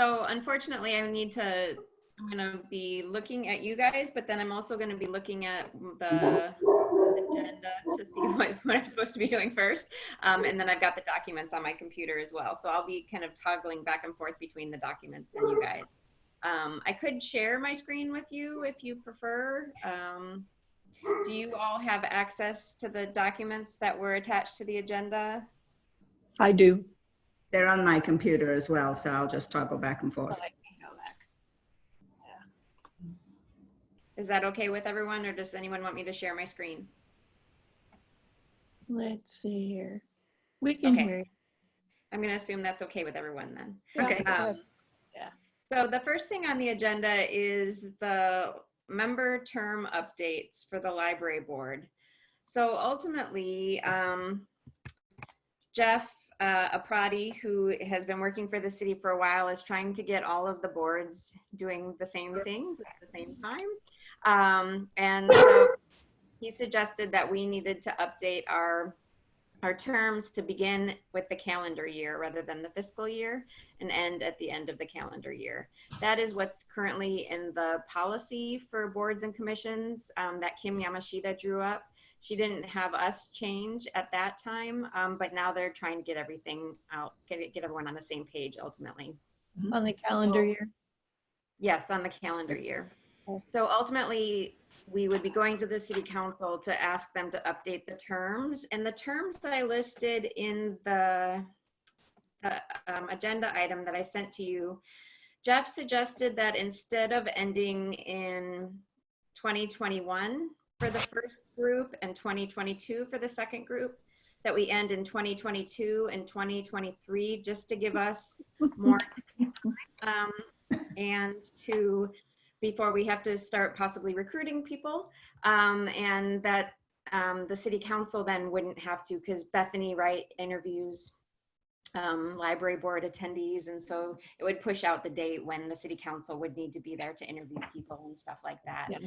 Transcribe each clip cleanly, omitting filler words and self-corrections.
So unfortunately, I'm going to be looking at you guys, but then I'm also going to be looking at the agenda to see what I'm supposed to be doing first. And then I've got the documents on my computer as well. So I'll be kind of toggling back and forth between the documents and you guys. I could share my screen with you if you prefer. Do you all have access to the documents that were attached to the agenda? I do. They're on my computer as well, so I'll just toggle back and forth. Oh, I can go back. Yeah. Is that okay with everyone, or does anyone want me to share my screen? Let's see here. We can hear you. I'm going to assume that's okay with everyone then. Okay. Yeah. So the first thing on the agenda is the member term updates for the library board. So ultimately, Jeff Aprati, who has been working for the city for a while, is trying to get all of the boards doing the same things at the same time. And so he suggested that we needed to update our terms to begin with the calendar year rather than the fiscal year and end at the end of the calendar year. That is what's currently in the policy for boards and commissions that Kim Yamashita drew up. She didn't have us change at that time, but now they're trying to get everything out, get everyone on the same page ultimately. On the calendar year? Yes, on the calendar year. So ultimately, we would be going to the city council to ask them to update the terms. And the terms that I listed in the agenda item that I sent to you, Jeff suggested that instead of ending in 2021 for the first group and 2022 for the second group, that we end in 2022 and 2023, just to give us more time and to before we have to start possibly recruiting people, and that the city council then wouldn't have to, because Bethany Wright interviews library board attendees, and so it would push out the date when the city council would need to be there to interview people and stuff like that. Yeah.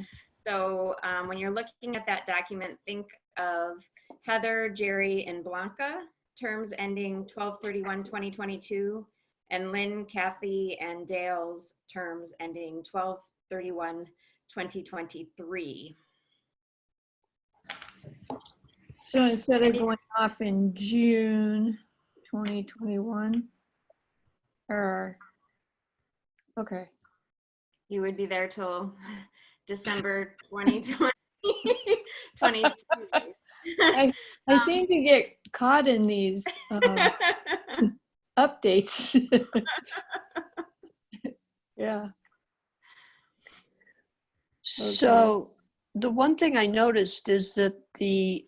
So when you're looking at that document, think of Heather, Jerry, and Blanca, terms ending 12/31/2022, and Lynn, Kathy, and Dale's terms ending 12/31/2023. So instead of going off in June 2021, or, okay. You would be there till December 2020. 22. I seem to get caught in these updates. Yeah. So the one thing I noticed is that the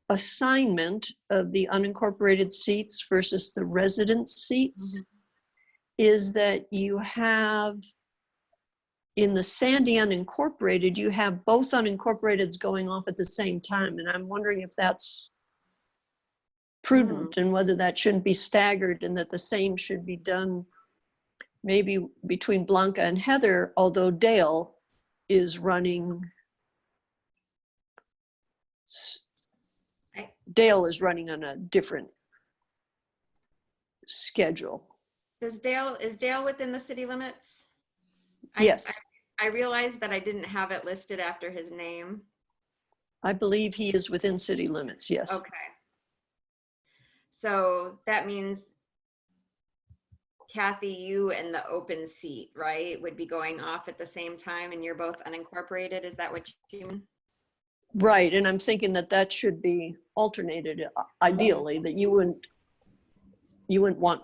assignment of the unincorporated seats versus the resident seats is that you have in the Sandy unincorporated, you have both unincorporateds going off at the same time. And I'm wondering if that's prudent and whether that shouldn't be staggered, and that the same should be done maybe between Blanca and Heather, although Dale is running. Dale is running on a different schedule. Is Dale within the city limits? Yes. I realized that I didn't have it listed after his name. I believe he is within city limits, yes. Okay. So that means, Kathy, you and the open seat, right, would be going off at the same time, and you're both unincorporated. Is that what you mean? Right, and I'm thinking that that should be alternated, ideally, that you wouldn't want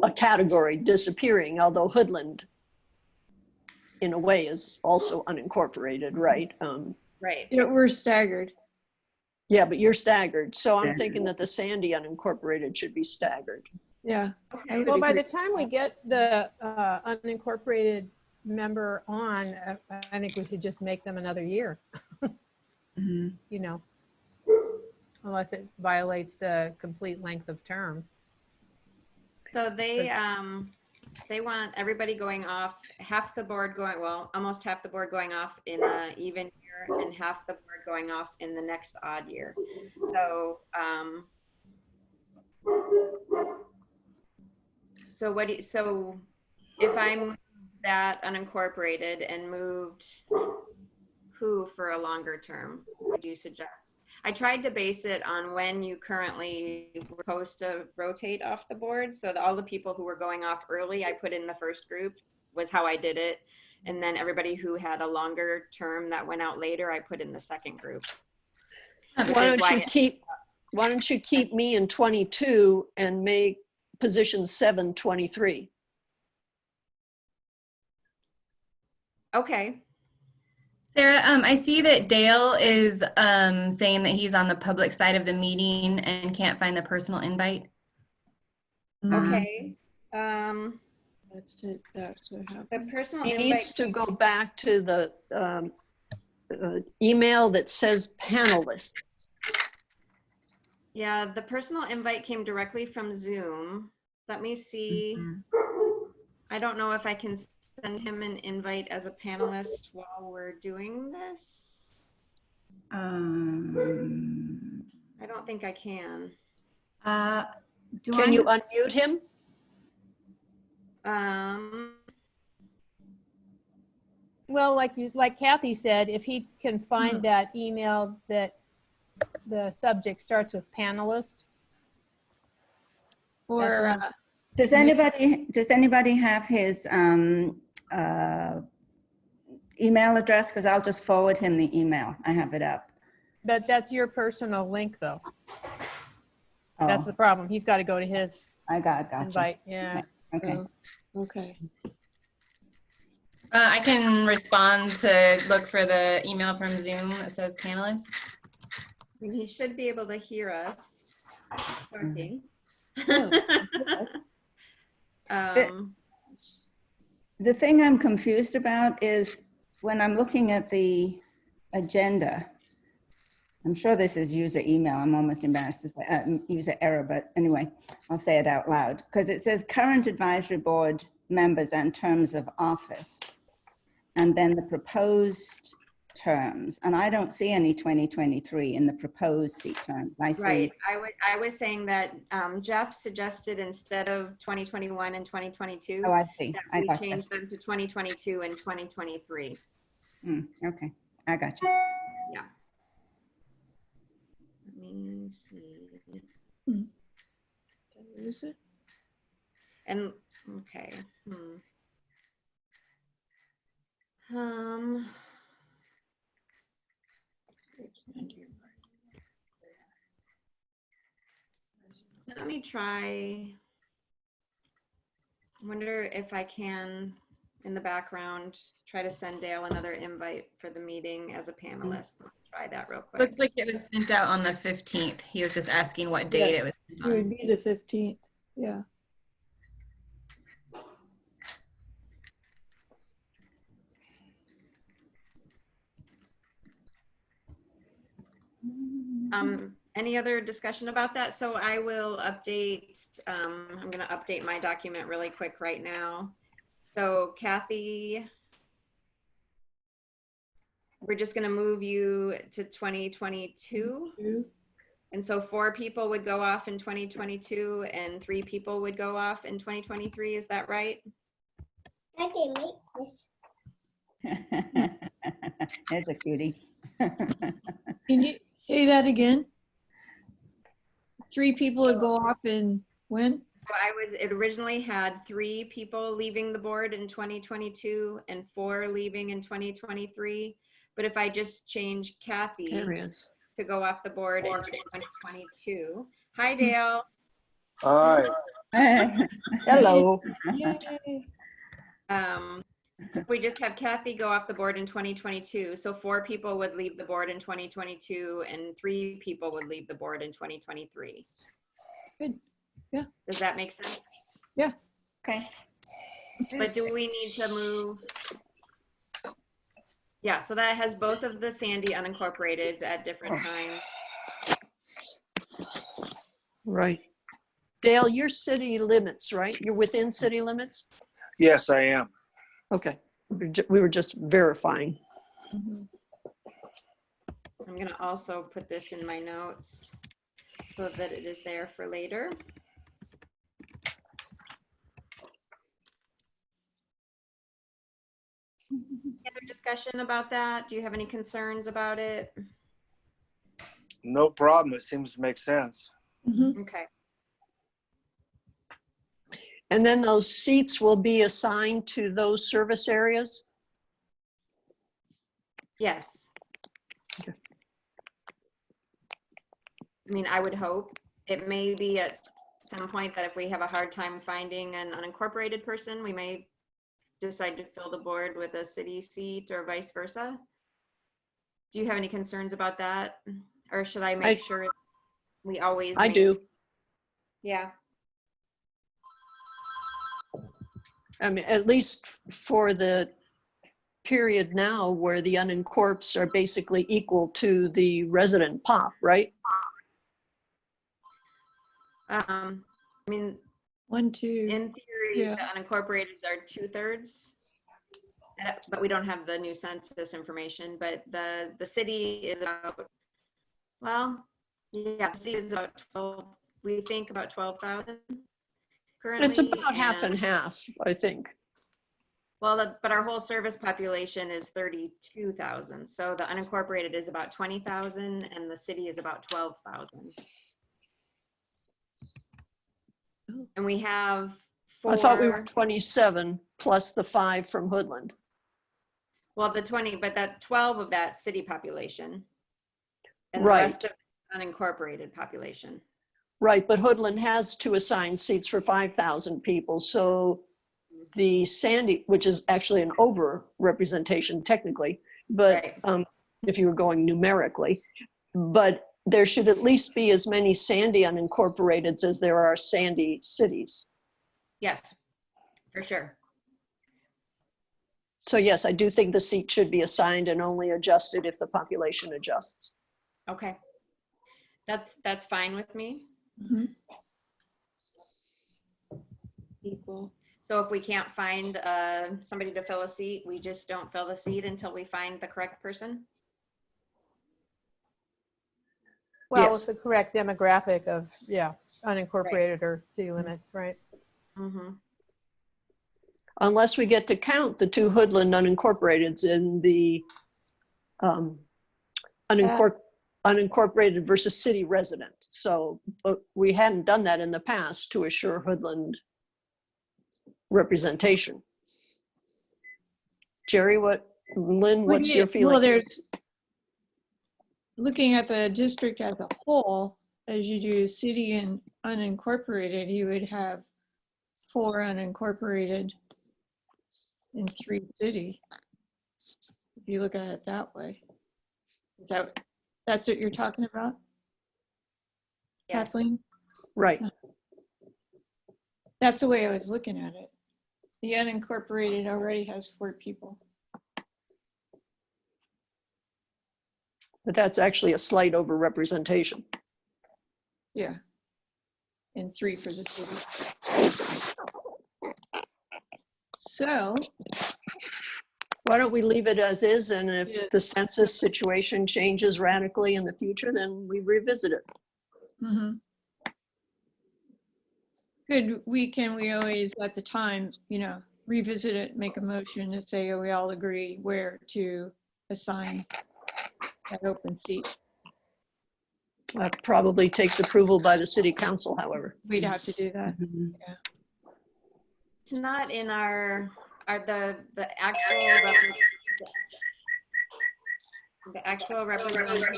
a category disappearing, although Hoodland, in a way, is also unincorporated, right? Right. Yeah, we're staggered. Yeah, but you're staggered. So I'm thinking that the Sandy unincorporated should be staggered. Yeah. Well, by the time we get the unincorporated member on, I think we should just make them another year. You know, unless it violates the complete length of term. So they want everybody going off, half the board going, well, almost half the board going off in an even year and half the board going off in the next odd year. So so if I moved that unincorporated and moved who for a longer term, would you suggest? I tried to base it on when you currently were supposed to rotate off the board. So all the people who were going off early, I put in the first group, was how I did it. And then everybody who had a longer term that went out later, I put in the second group. Why don't you keep me in 22 and make position 7 23? Okay. Sarah, I see that Dale is saying that he's on the public side of the meeting and can't find the personal invite. Okay. That's it. That's what happened. The personal He invite. needs to go back to the email that says panelists. Yeah, the personal invite came directly from Zoom. Let me see. I don't know if I can send him an invite as a panelist while we're doing this. I don't think I can. Can you unmute him? Well, like Kathy said, if he can find that email that the subject starts with panelist. Or Does anybody have his email address? Because I'll just forward him the email. I have it up. But that's your personal link, though. Oh, That's the problem. He's got to go to his gotcha. invite. Yeah. Okay. Okay. I can respond to look for the email from Zoom that says panelist. And he should be able to hear us talking. The thing I'm confused about is when I'm looking at the agenda, I'm sure this is user email. I'm almost embarrassed to say user error, but anyway, I'll say it out loud because it says current advisory board members and terms of office, and then the proposed terms. And I don't see any 2023 in the proposed seat terms. I see. Right. I was saying that Jeff suggested instead of 2021 and 2022, Oh, I see. that I we gotcha. change them to 2022 and 2023. Okay, I got you. Yeah. Let me see. Did I lose it? And okay. Let me try. I wonder if I can, in the background, try to send Dale another invite for the meeting as a panelist. Let's try that real quick. Looks like it was sent out on the 15th. He was just asking what date it was sent It would on. be the 15th. Yeah. Any other discussion about that? So I will update, I'm gonna update my document really quick right now. So Kathy, we're just gonna move you to 2022. And so 4 people would go off in 2022 and 3 people would go off in 2023. Is that right? I can make this. There's a cutie. Can you say that again? 3 people would go off in when? So it originally had 3 people leaving the board in 2022 and 4 leaving in 2023. But if I just change Kathy There he is. to go off the board in 2022. Hi, Dale. Hi. Hello. Yay. So we just have Kathy go off the board in 2022. So 4 people would leave the board in 2022 and 3 people would leave the board in 2023. Good. Yeah. Does that make sense? Yeah. Okay. But do we need to move? Yeah, so that has both of the Sandy unincorporated at different times. Right. Dale, you're city limits, right? You're within city limits? Yes, I am. Okay. We were just verifying. Mhm. I'm gonna also put this in my notes so that it is there for later. other discussion about that? Do you have any concerns about it? No problem. It seems to make sense. Okay. And then those seats will be assigned to those service areas? Yes. Okay. I mean, I would hope. It may be at some point that if we have a hard time finding an unincorporated person, we may decide to fill the board with a city seat or vice versa. Do you have any concerns about that? Or should I make sure we always I do. Yeah. I mean, at least for the period now where the unincorps are basically equal to the resident pop, right? I mean, 1, 2. in theory, Yeah. the unincorporated are 2/3, but we don't have the new census information. But the city is about, well, yeah, the city is about 12. We think about 12,000 currently. It's about half and half, I think. Well, but our whole service population is 32,000. So the unincorporated is about 20,000, and the city is about 12,000. And we have four. I thought we were 27 plus the 5 from Hoodland. Well, the 20, but that 12 of that city population. And Right. the rest of unincorporated population. Right, but Hoodland has to assign seats for 5,000 people. So the Sandy, which is actually an over-representation technically, but Right. if you were going numerically, but there should at least be as many Sandy unincorporateds as there are Sandy cities. Yes, for sure. So yes, I do think the seat should be assigned and only adjusted if the population adjusts. Okay. That's fine with me. Equal. So if we can't find somebody to fill a seat, we just don't fill the seat until we find the correct person? Well, Yes. with the correct demographic of, yeah, unincorporated or city limits, right? Mm-hmm. Unless we get to count the 2 Hoodland unincorporateds in the unincorporated versus city resident. So but we hadn't done that in the past to assure Hoodland representation. Jerry, Lynn, what's your feeling? Well, there's, looking at the district as a whole, as you do city and unincorporated, you would have 4 unincorporated and 3 city. If you look at it that way. That's what you're talking about, Yes. Kathleen? Right. That's the way I was looking at it. The unincorporated already has 4 people. But that's actually a slight overrepresentation. Yeah. And 3 for the city. So, Why don't we leave it as is, and if the census situation changes radically in the future, then we revisit it. can we always at the time, revisit it, make a motion to say, we all agree where to assign that open seat. That probably takes approval by the city council, however. We'd have to do that. It's not in the actual representation.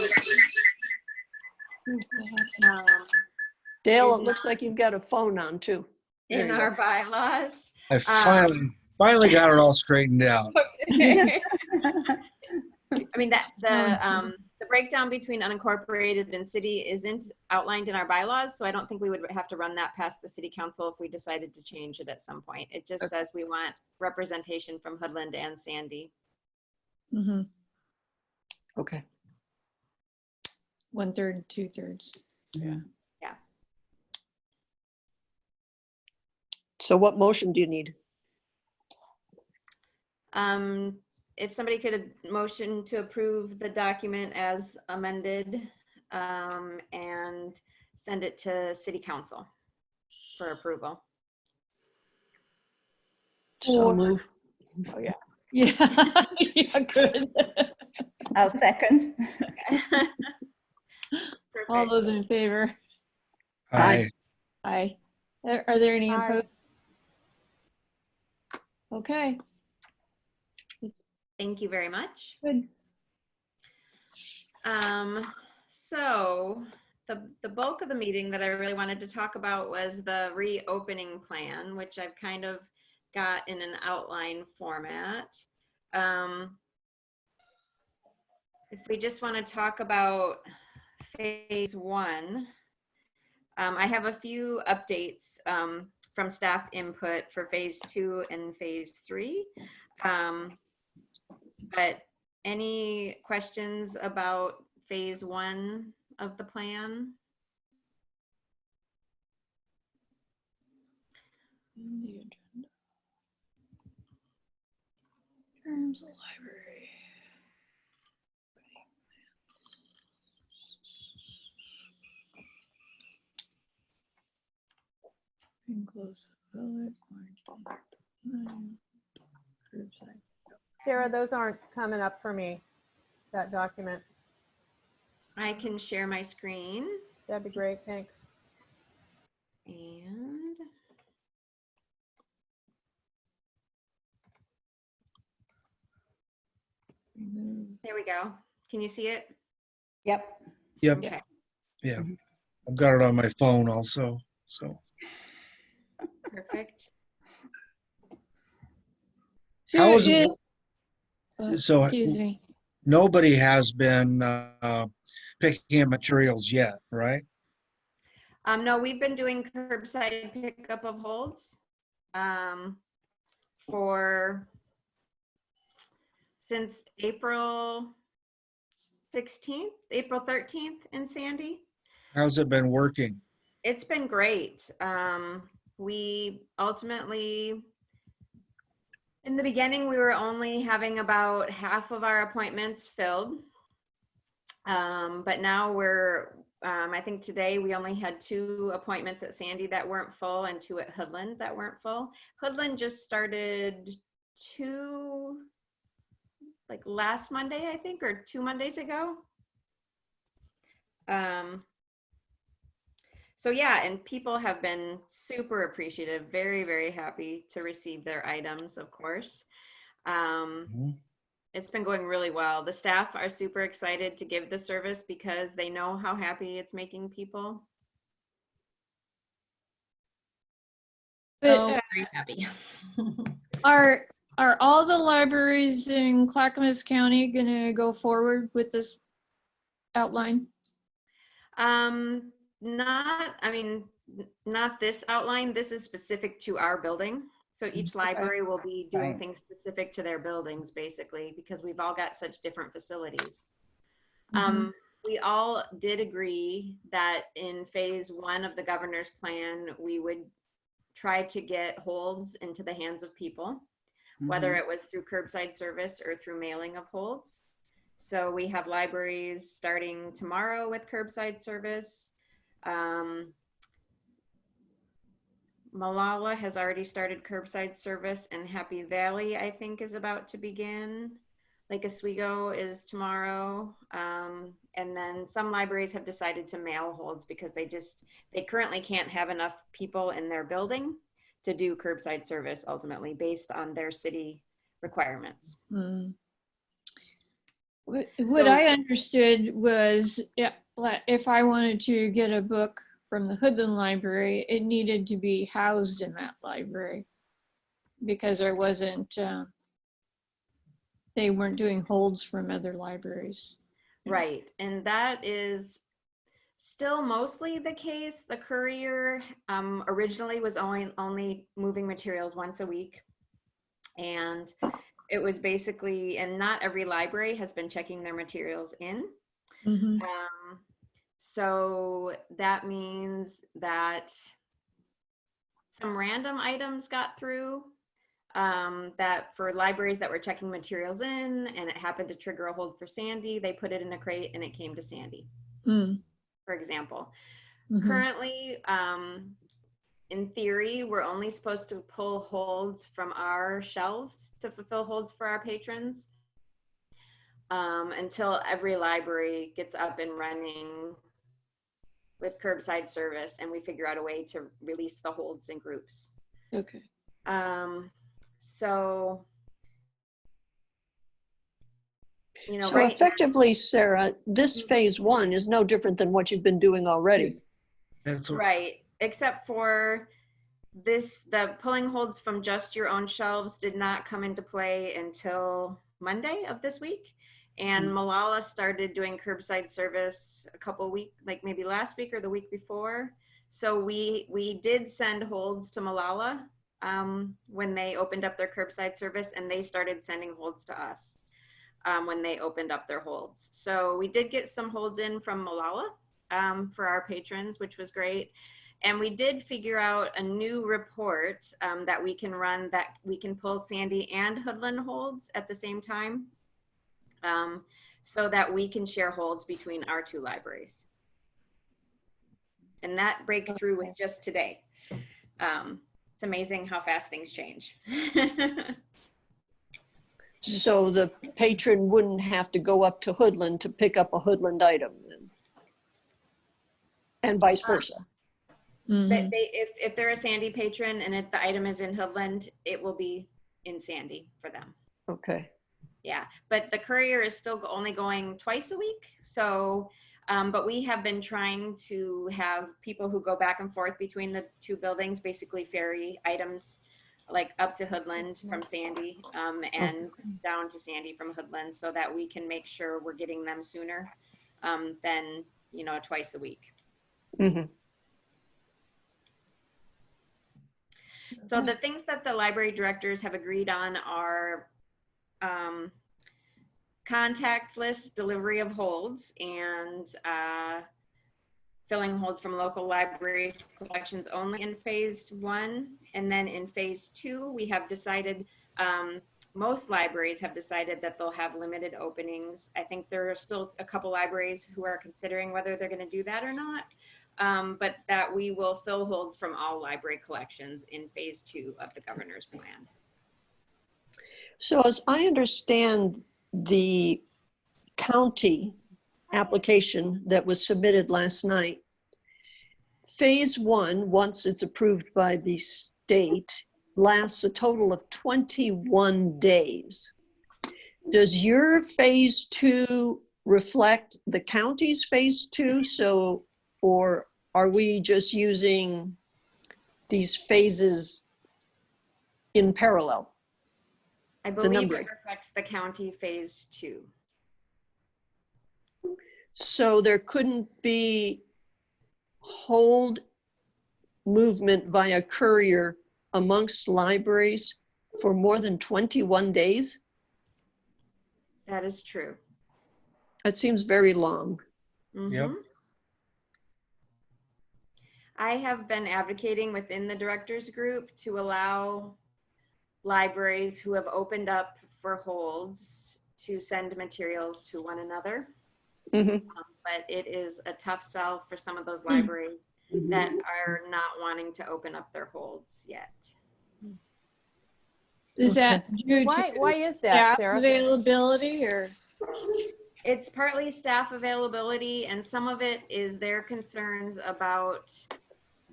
Dale, it looks like you've got a phone on too. There In you our go. bylaws. I finally got it all straightened out. I mean, the breakdown between unincorporated and city isn't outlined in our bylaws, so I don't think we would have to run that past the city council if we decided to change it at some point. It just says we want representation from Hoodland and Sandy. Okay. 1/3, 2/3. Yeah. So what motion do you need? If somebody could motion to approve the document as amended and send it to city council for approval. So move. Oh, yeah. Yeah, yeah, good. I'll second. All Perfect. those in favor? Aye. Aye. Are there any Aye. opposed? Okay, Thank you very much. good. So the bulk of the meeting that I really wanted to talk about was the reopening plan, which I've kind of got in an outline format. If we just want to talk about phase one, I have a few updates from staff input for phase two and phase three. But any questions about phase one of the plan? The agenda. Terms of library. Enclose village, curbside. Sarah, those aren't coming up for me, that document. I can share my screen That'd be great, thanks. and Remove. there we go. Can you see it? Yep. Yep. Okay. Yeah. I've got it on my phone also. So Perfect. So How is it- so excuse me. nobody has been picking up materials yet, right? No, we've been doing curbside pickup of holds for since April 16th, April 13th in Sandy. How's it been working? It's been great. We ultimately, in the beginning, we were only having about half of our appointments filled. But now we're, I think today we only had 2 appointments at Sandy that weren't full and 2 at Hoodland that weren't full. Hoodland just started like last Monday, I think, or 2 Mondays ago. So yeah, and people have been super appreciative, very, very happy to receive their items, of course. Mhm. It's been going really well. The staff are super excited to give the service because they know how happy it's making people. But So very happy. are all the libraries in Clackamas County gonna go forward with this outline? Not this outline. This is specific to our building. So each library will be doing Right. things specific to their buildings, basically, because we've all got such different facilities. Mhm. We all did agree that in phase one of the governor's plan, we would try to get holds into the hands of people, whether it was through curbside service or through mailing of holds. So we have libraries starting tomorrow with curbside service. Malala has already started curbside service, and Happy Valley, I think, is about to begin. Lake Oswego is tomorrow. And then some libraries have decided to mail holds because they currently can't have enough people in their building to do curbside service ultimately based on their city requirements. Mm. What So- I understood was, yeah, if I wanted to get a book from the Hoodland Library, it needed to be housed in that library because there wasn't, they weren't doing holds from other libraries. Right, and that is still mostly the case. The courier originally was only moving materials once a week. And it was basically, and not every library has been checking their materials in. Mhm. So that means that some random items got through that for libraries that were checking materials in, and it happened to trigger a hold for Sandy, they put it in a crate and it came to Sandy, Mm. for example. Mhm. Currently, in theory, we're only supposed to pull holds from our shelves to fulfill holds for our patrons until every library gets up and running with curbside service and we figure out a way to release the holds in groups. Okay. So, you know, So right effectively, Sarah, this phase one is no different than what you've been doing already. That's right, except for the pulling holds from just your own shelves did not come into play until Monday of this week. And Malala started doing curbside service a couple weeks, like maybe last week or the week before. So we did send holds to Malala when they opened up their curbside service, and they started sending holds to us when they opened up their holds. So we did get some holds in from Malala for our patrons, which was great. And we did figure out a new report that we can run, that we can pull Sandy and Hoodland holds at the same time, so that we can share holds between our two libraries. And that breakthrough was just today. It's amazing how fast things change. So the patron wouldn't have to go up to Hoodland to pick up a Hoodland item, and vice versa. If they're a Sandy patron and if the item is in Hoodland, it will be in Sandy for them. Okay. Yeah, but the courier is still only going twice a week. So, but we have been trying to have people who go back and forth between the two buildings, basically ferry items like up to Hoodland from Sandy and down to Sandy from Hoodland, so that we can make sure we're getting them sooner than, you know, twice a week. Mm-hmm. So the things that the library directors have agreed on are contact list delivery of holds and filling holds from local library collections only in phase one. And then in phase two, we have decided, most libraries have decided that they'll have limited openings. I think there are still a couple libraries who are considering whether they're going to do that or not. But that we will fill holds from all library collections in phase two of the governor's plan. So as I understand the county application that was submitted last night, phase one, once it's approved by the state, lasts a total of 21 days. Does your phase two reflect the county's phase two? So, or are we just using these phases in parallel? I believe numbering. it reflects the county phase two. So there couldn't be hold movement via courier amongst libraries for more than 21 days? That is true. That seems very long. Yep. I have been advocating within the directors group to allow libraries who have opened up for holds to send materials to one another. Mm-hmm. But it is a tough sell for some of those libraries that are not wanting to open up their holds yet. Is that due to Why is that, staff Sarah? availability, or? It's partly staff availability, and some of it is their concerns about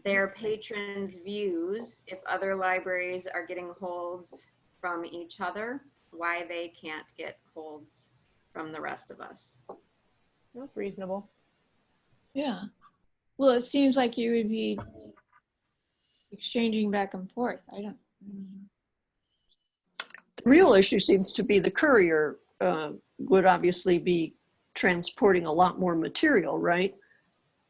their patrons' views. If other libraries are getting holds from each other, why they can't get holds from the rest of us. That's reasonable. Yeah. Well, it seems like you would be exchanging back and forth. I don't. The real issue seems to be the courier would obviously be transporting a lot more material, right?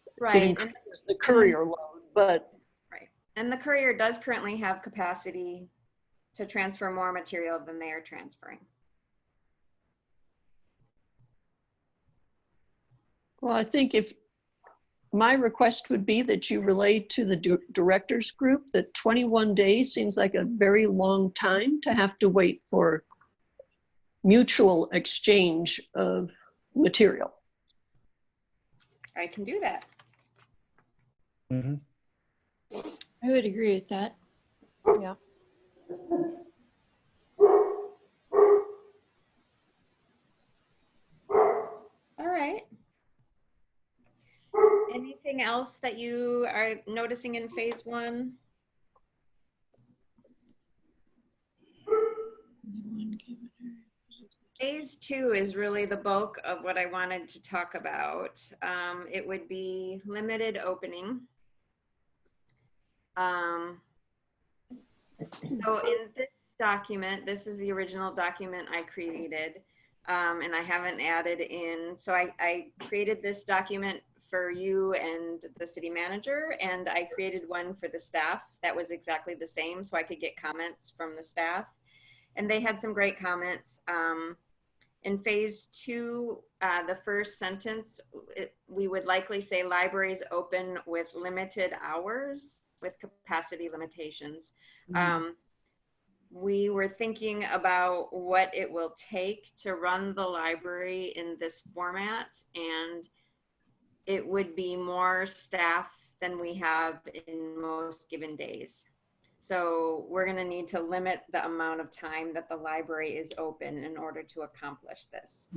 It Right. increases the courier load, but Right. And the courier does currently have capacity to transfer more material than they are transferring. well, I think if my request would be that you relay to the directors group that 21 days seems like a very long time to have to wait for mutual exchange of material. I can do that. Mhm. I would agree with that. Yeah. All right. Anything else that you are noticing in phase one? Phase two is really the bulk of what I wanted to talk about. It would be limited opening. So in this document, this is the original document I created, and I haven't added in. So I created this document for you and the city manager, and I created one for the staff that was exactly the same so I could get comments from the staff. And they had some great comments. In phase two, the first sentence, we would likely say libraries open with limited hours with capacity limitations. We were thinking about what it will take to run the library in this format, and it would be more staff than we have in most given days. So we're going to need to limit the amount of time that the library is open in order to accomplish this.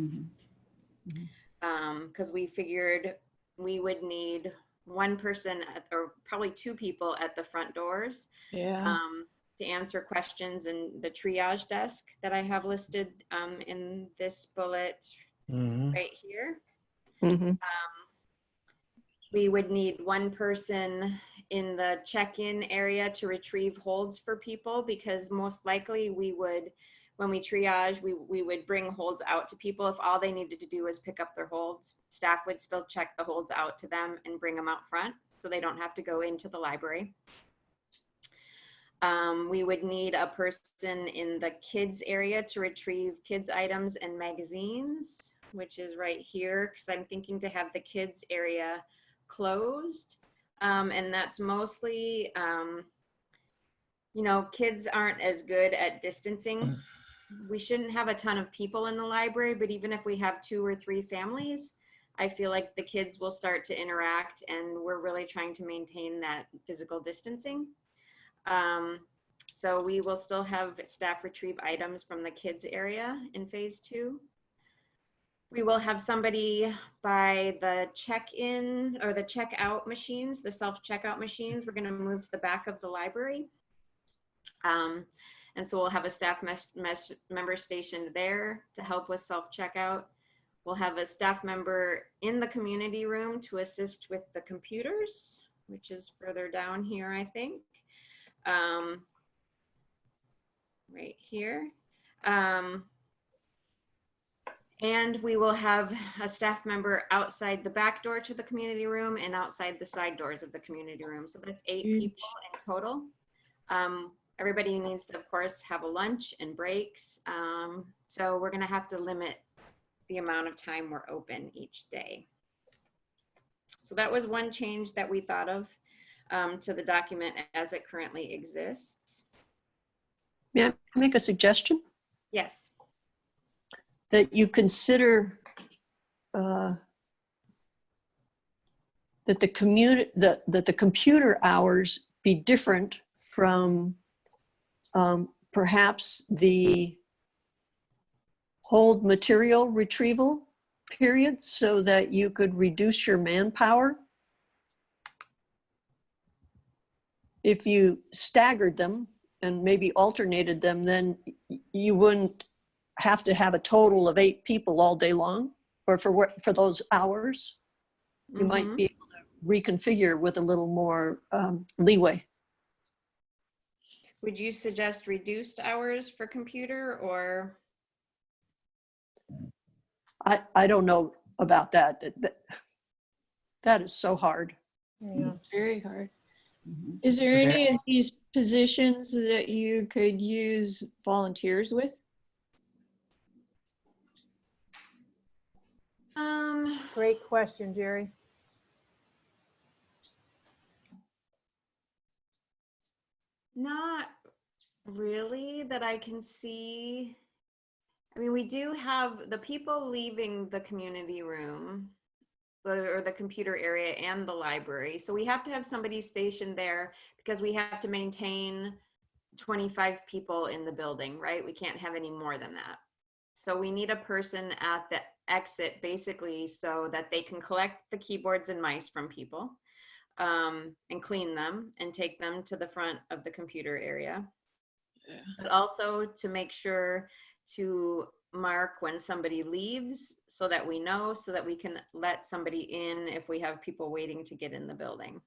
Because we figured we would need one person or probably two people at the front doors to answer questions in the triage desk that I have listed in this bullet right here. We would need one person in the check-in area to retrieve holds for people, because most likely we would, when we triage, we would bring holds out to people. If all they needed to do was pick up their holds, staff would still check the holds out to them and bring them out front so they don't have to go into the library. We would need a person in the kids area to retrieve kids items and magazines, which is right here, because I'm thinking to have the kids area closed. And that's mostly, you know, kids aren't as good at distancing. We shouldn't have a ton of people in the library, but even if we have 2 or 3 families, I feel like the kids will start to interact, and we're really trying to maintain that physical distancing. So we will still have staff retrieve items from the kids area in phase 2. We will have somebody by the check-in or the checkout machines, the self-checkout machines. We're going to move to the back of the library. And so we'll have a staff member stationed there to help with self-checkout. We'll have a staff member in the community room to assist with the computers, which is further down here, I think. Right here. And we will have a staff member outside the back door to the community room and outside the side doors of the community room. So that's 8 people in total. Everybody needs to, of course, have a lunch and breaks. So we're gonna have to limit the amount of time we're open each day. So that was one change that we thought of to the document as it currently exists. May I make a suggestion? Yes. That you consider that the computer hours be different from perhaps the hold material retrieval period, so that you could reduce your manpower. If you staggered them and maybe alternated them, then you wouldn't have to have a total of 8 people all day long, or for those hours. You might be able to reconfigure with a little more leeway. Would you suggest reduced hours for computer, or? I don't know about that. That is so hard. Yeah. Very hard. Is there any of these positions that you could use volunteers with? Great question, Jerry. Not really that I can see. I mean, we do have the people leaving the community room. or the computer area and the library. So we have to have somebody stationed there because we have to maintain 25 people in the building, right? We can't have any more than that. So we need a person at the exit basically so that they can collect the keyboards and mice from people and clean them and take them to the front of the computer area. But also to make sure to mark when somebody leaves so that we know, so that we can let somebody in if we have people waiting to get in the building.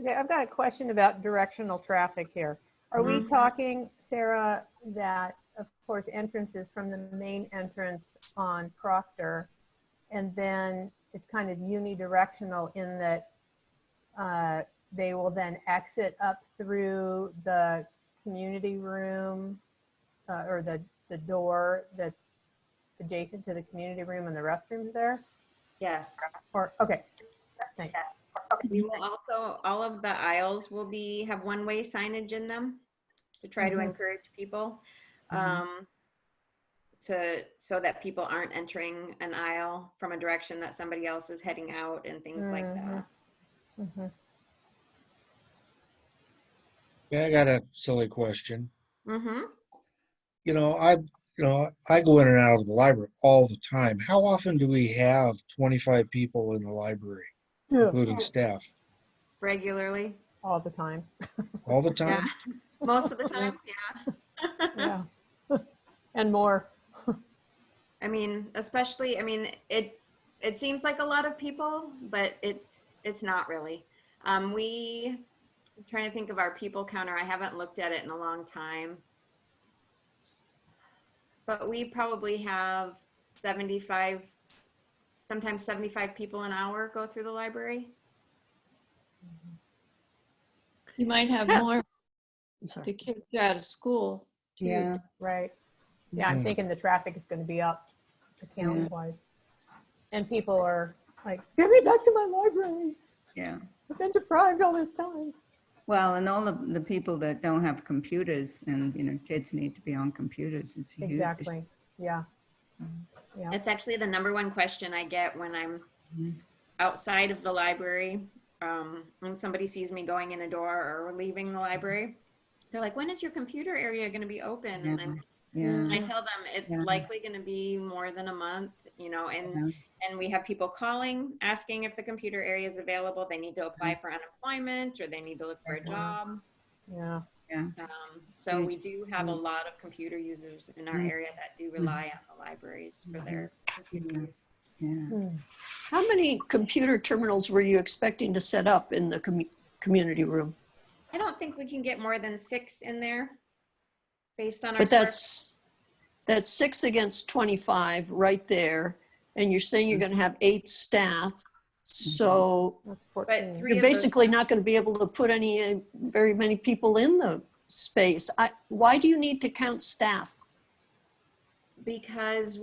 Okay, I've got a question about directional traffic here. Are we talking, Sarah, that of course entrances from the main entrance on Proctor, and then it's kind of unidirectional in that they will then exit up through the community room or the door that's adjacent to the community room and the restrooms there? Yes. Or, okay, thanks. We will also, all of the aisles will have one-way signage in them to try to encourage people so that people aren't entering an aisle from a direction that somebody else is heading out and things like that. Yeah, I got a silly question. Mm-hmm. I go in and out of the library all the time. How often do we have 25 people in the library, including staff? Regularly. All the time. All the time? Yeah. Most of the time, yeah. Yeah. And more. I mean, especially, I mean, it seems like a lot of people, but it's not really. I'm trying to think of our people counter. I haven't looked at it in a long time. But we probably have 75, sometimes 75 people an hour go through the library. You might have more the kids out of school. Too. Yeah. Right. Yeah, I'm thinking the traffic is going to be up account wise. And people are like, get me back to my library. Yeah. I've been deprived all this time. Well, and all of the people that don't have computers and, kids need to be on computers. It's a huge Exactly. Yeah. Yeah. It's actually the number one question I get when I'm outside of the library. When somebody sees me going in a door or leaving the library, they're like, when is your computer area going to be open? And I tell them it's likely going to be more than a month, and we have people calling, asking if the computer area is available. They need to apply for unemployment or they need to look for a job. Yeah. So we do have a lot of computer users in our area that do rely on the libraries for their computer use. Yeah. How many computer terminals were you expecting to set up in the community room? I don't think we can get more than 6 in there based on our. But that's 6 against 25 right there. And you're saying you're going to have 8 staff. So That's 14. But 3 you're of those- basically not going to be able to put very many people in the space. Why do you need to count staff? Because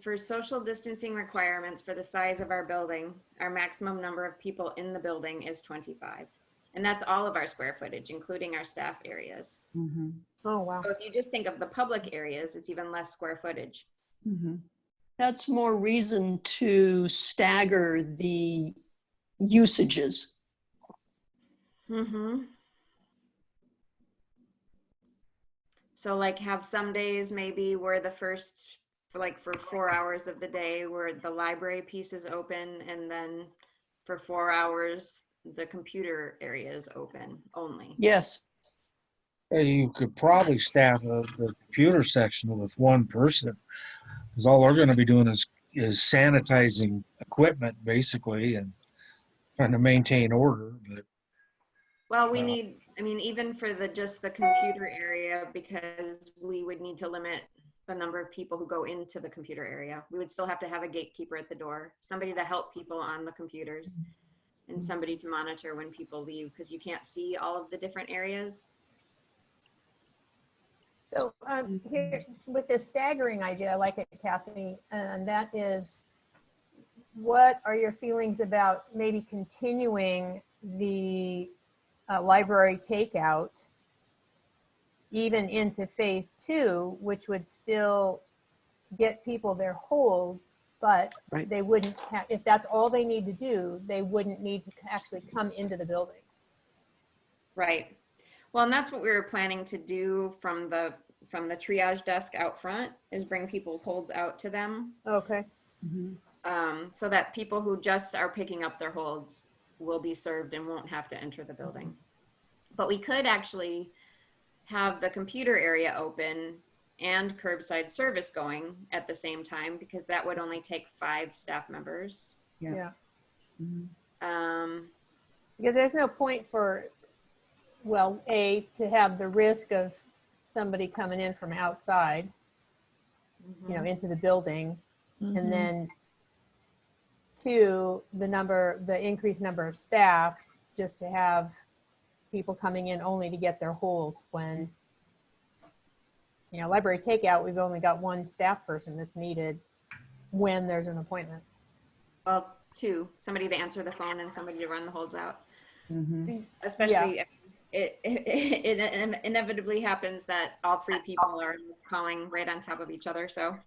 for social distancing requirements for the size of our building, our maximum number of people in the building is 25. And that's all of our square footage, including our staff areas. Oh, wow. So if you just think of the public areas, it's even less square footage. That's more reason to stagger the usages. So like have some days maybe where the first, for 4 hours of the day where the library piece is open, and then for 4 hours, the computer area is open only. Yes. You could probably staff the computer section with one person, because all they're going to be doing is sanitizing equipment basically and trying to maintain order. But well, we need, even for just the computer area, because we would need to limit the number of people who go into the computer area. We would still have to have a gatekeeper at the door, somebody to help people on the computers, and somebody to monitor when people leave, because you can't see all of the different areas. So here with this staggering idea, I like it, Kathy, and that is, what are your feelings about maybe continuing the library takeout even into phase 2, which would still get people their holds, but Right. they wouldn't have, if that's all they need to do, they wouldn't need to actually come into the building. Right. Well, and that's what we were planning to do from the triage desk out front, is bring people's holds out to them, Okay. so that people who just are picking up their holds will be served and won't have to enter the building. But we could actually have the computer area open and curbside service going at the same time, because that would only take 5 staff members. Yeah. Um, Because there's no point for, well, to have the risk of somebody coming in from outside, you know, into the building, and then 2, the increased number of staff, just to have people coming in only to get their holds when, you know, library takeout, we've only got 1 staff person that's needed when there's an appointment. well, 2, somebody to answer the phone and somebody to run the holds out. Mhm. Especially if it inevitably happens that all 3 people are just calling right on top of each other. So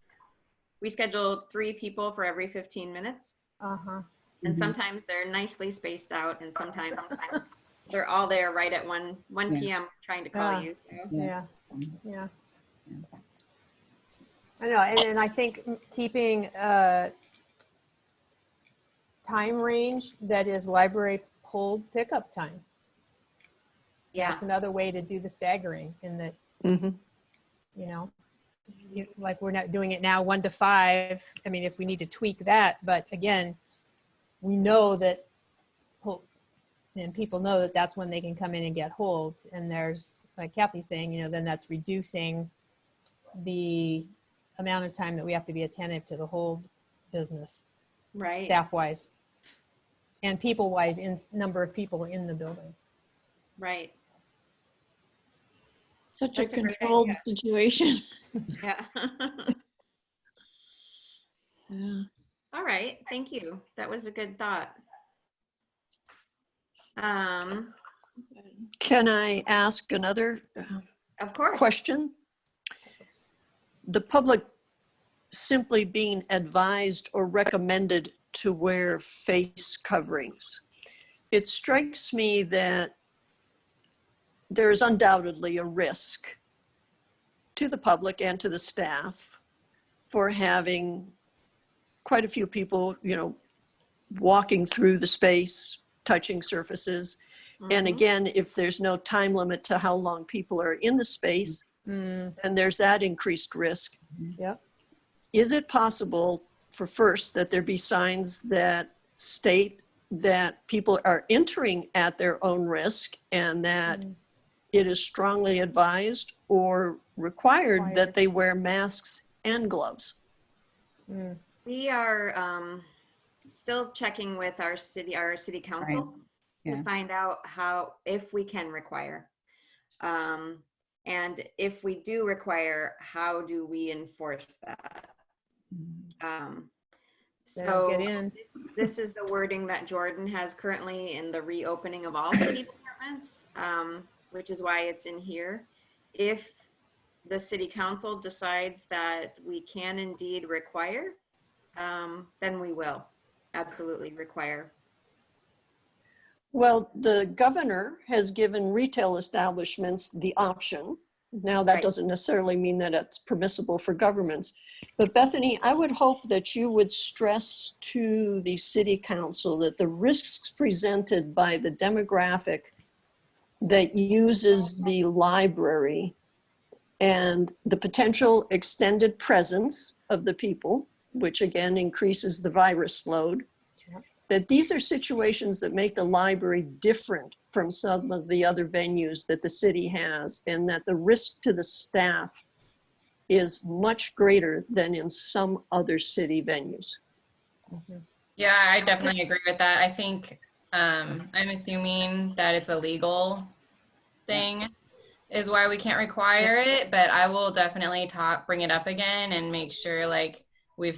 we scheduled 3 people for every 15 minutes. Uh-huh. And sometimes they're nicely spaced out, and sometimes they're all there right at 1 p.m. trying to call you. So. Yeah. Yeah. I know, and I think keeping a time range that is library hold pickup time. Yeah. That's another way to do the staggering, in that, you know, like we're not doing it now 1 to 5. I mean, if we need to tweak that, but again, we know that, and people know that that's when they can come in and get holds. And there's, like Kathy's saying, you know, then that's reducing the amount of time that we have to be attentive to the whole business, Right. staff-wise, and people-wise, in number of people in the building. Right. Such That's a a great controlled idea. situation. Yeah. Yeah. All right. Thank you. That was a good thought. Can I ask another Of course. question? The public simply being advised or recommended to wear face coverings. It strikes me that there is undoubtedly a risk to the public and to the staff for having quite a few people, you know, walking through the space, touching surfaces. And again, if there's no time limit to how long people are in the space, and there's that increased risk. Yep. Is it possible for first that there be signs that state that people are entering at their own risk, and that it is strongly advised or required that they wear masks and gloves? We are still checking with our city council to find out if we can require. And if we do require, how do we enforce that? Get in. This is the wording that Jordan has currently in the reopening of all city departments, which is why it's in here. If the city council decides that we can indeed require, then we will absolutely require. Well, the governor has given retail establishments the option. Now, that doesn't necessarily mean that it's permissible for governments. But Bethany, I would hope that you would stress to the city council that the risks presented by the demographic that uses the library and the potential extended presence of the people, which again increases the virus load, that these are situations that make the library different from some of the other venues that the city has, and that the risk to the staff is much greater than in some other city venues. Yeah, I definitely agree with that. I think I'm assuming that it's a legal thing is why we can't require it, but I will definitely bring it up again and make sure like we've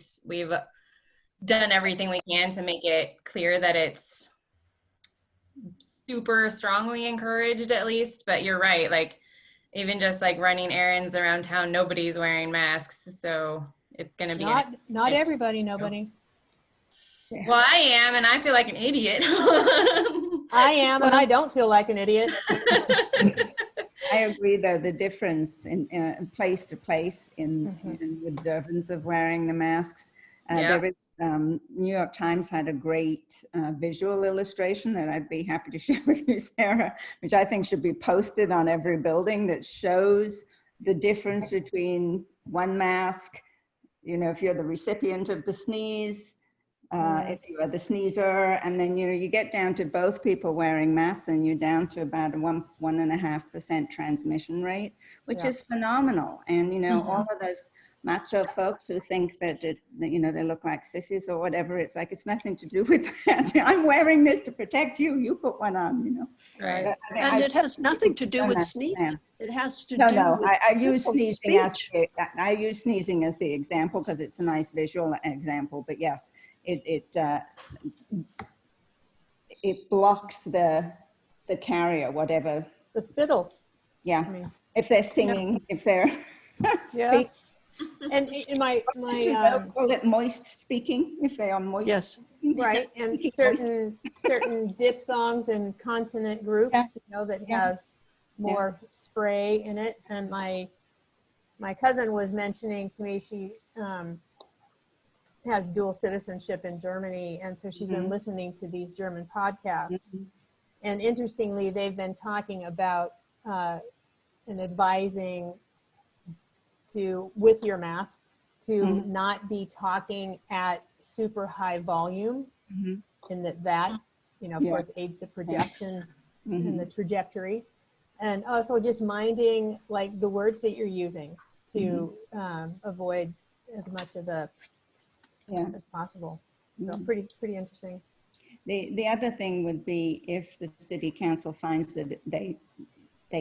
done everything we can to make it clear that it's super strongly encouraged at least. But you're right, like even just like running errands around town, nobody's wearing masks. So it's going to be. Not everybody, nobody. Well, I am, and I feel like an idiot. I am, and I don't feel like an idiot. I agree, though, the difference in place to place in the observance of wearing the masks. There is, New York Times had a great visual illustration that I'd be happy to share with you, Sarah, which I think should be posted on every building, that shows the difference between one mask, you know, if you're the recipient of the sneeze, if you are the sneezer, and then, you know, you get down to both people wearing masks and you're down to about a 1.5% transmission rate, which is phenomenal. And, you know, all of those macho folks who think that, you know, they look like sissies or whatever, it's like, it's nothing to do with that. I'm wearing this to protect you. You put one on, you know. Right. And it has nothing to do with sneezing. It has to do with I use sneezing speech. I use sneezing as the example because it's a nice visual example. But yes, it blocks the carrier, whatever. The spittle. Yeah, I mean, if they're singing, if they're speaking. And in my call it moist speaking if they are moist. Yes. right, and certain diphthongs and consonant groups, you know, that has more spray in it. And my cousin was mentioning to me, she has dual citizenship in Germany, and so she's been listening to these German podcasts. And interestingly, they've been talking about and advising to, with your mask, to not be talking at super high volume, and that you know, of course, aids the projection and the trajectory. And also just minding like the words that you're using to avoid as much of the as possible. So pretty interesting. The other thing would be if the city council finds that they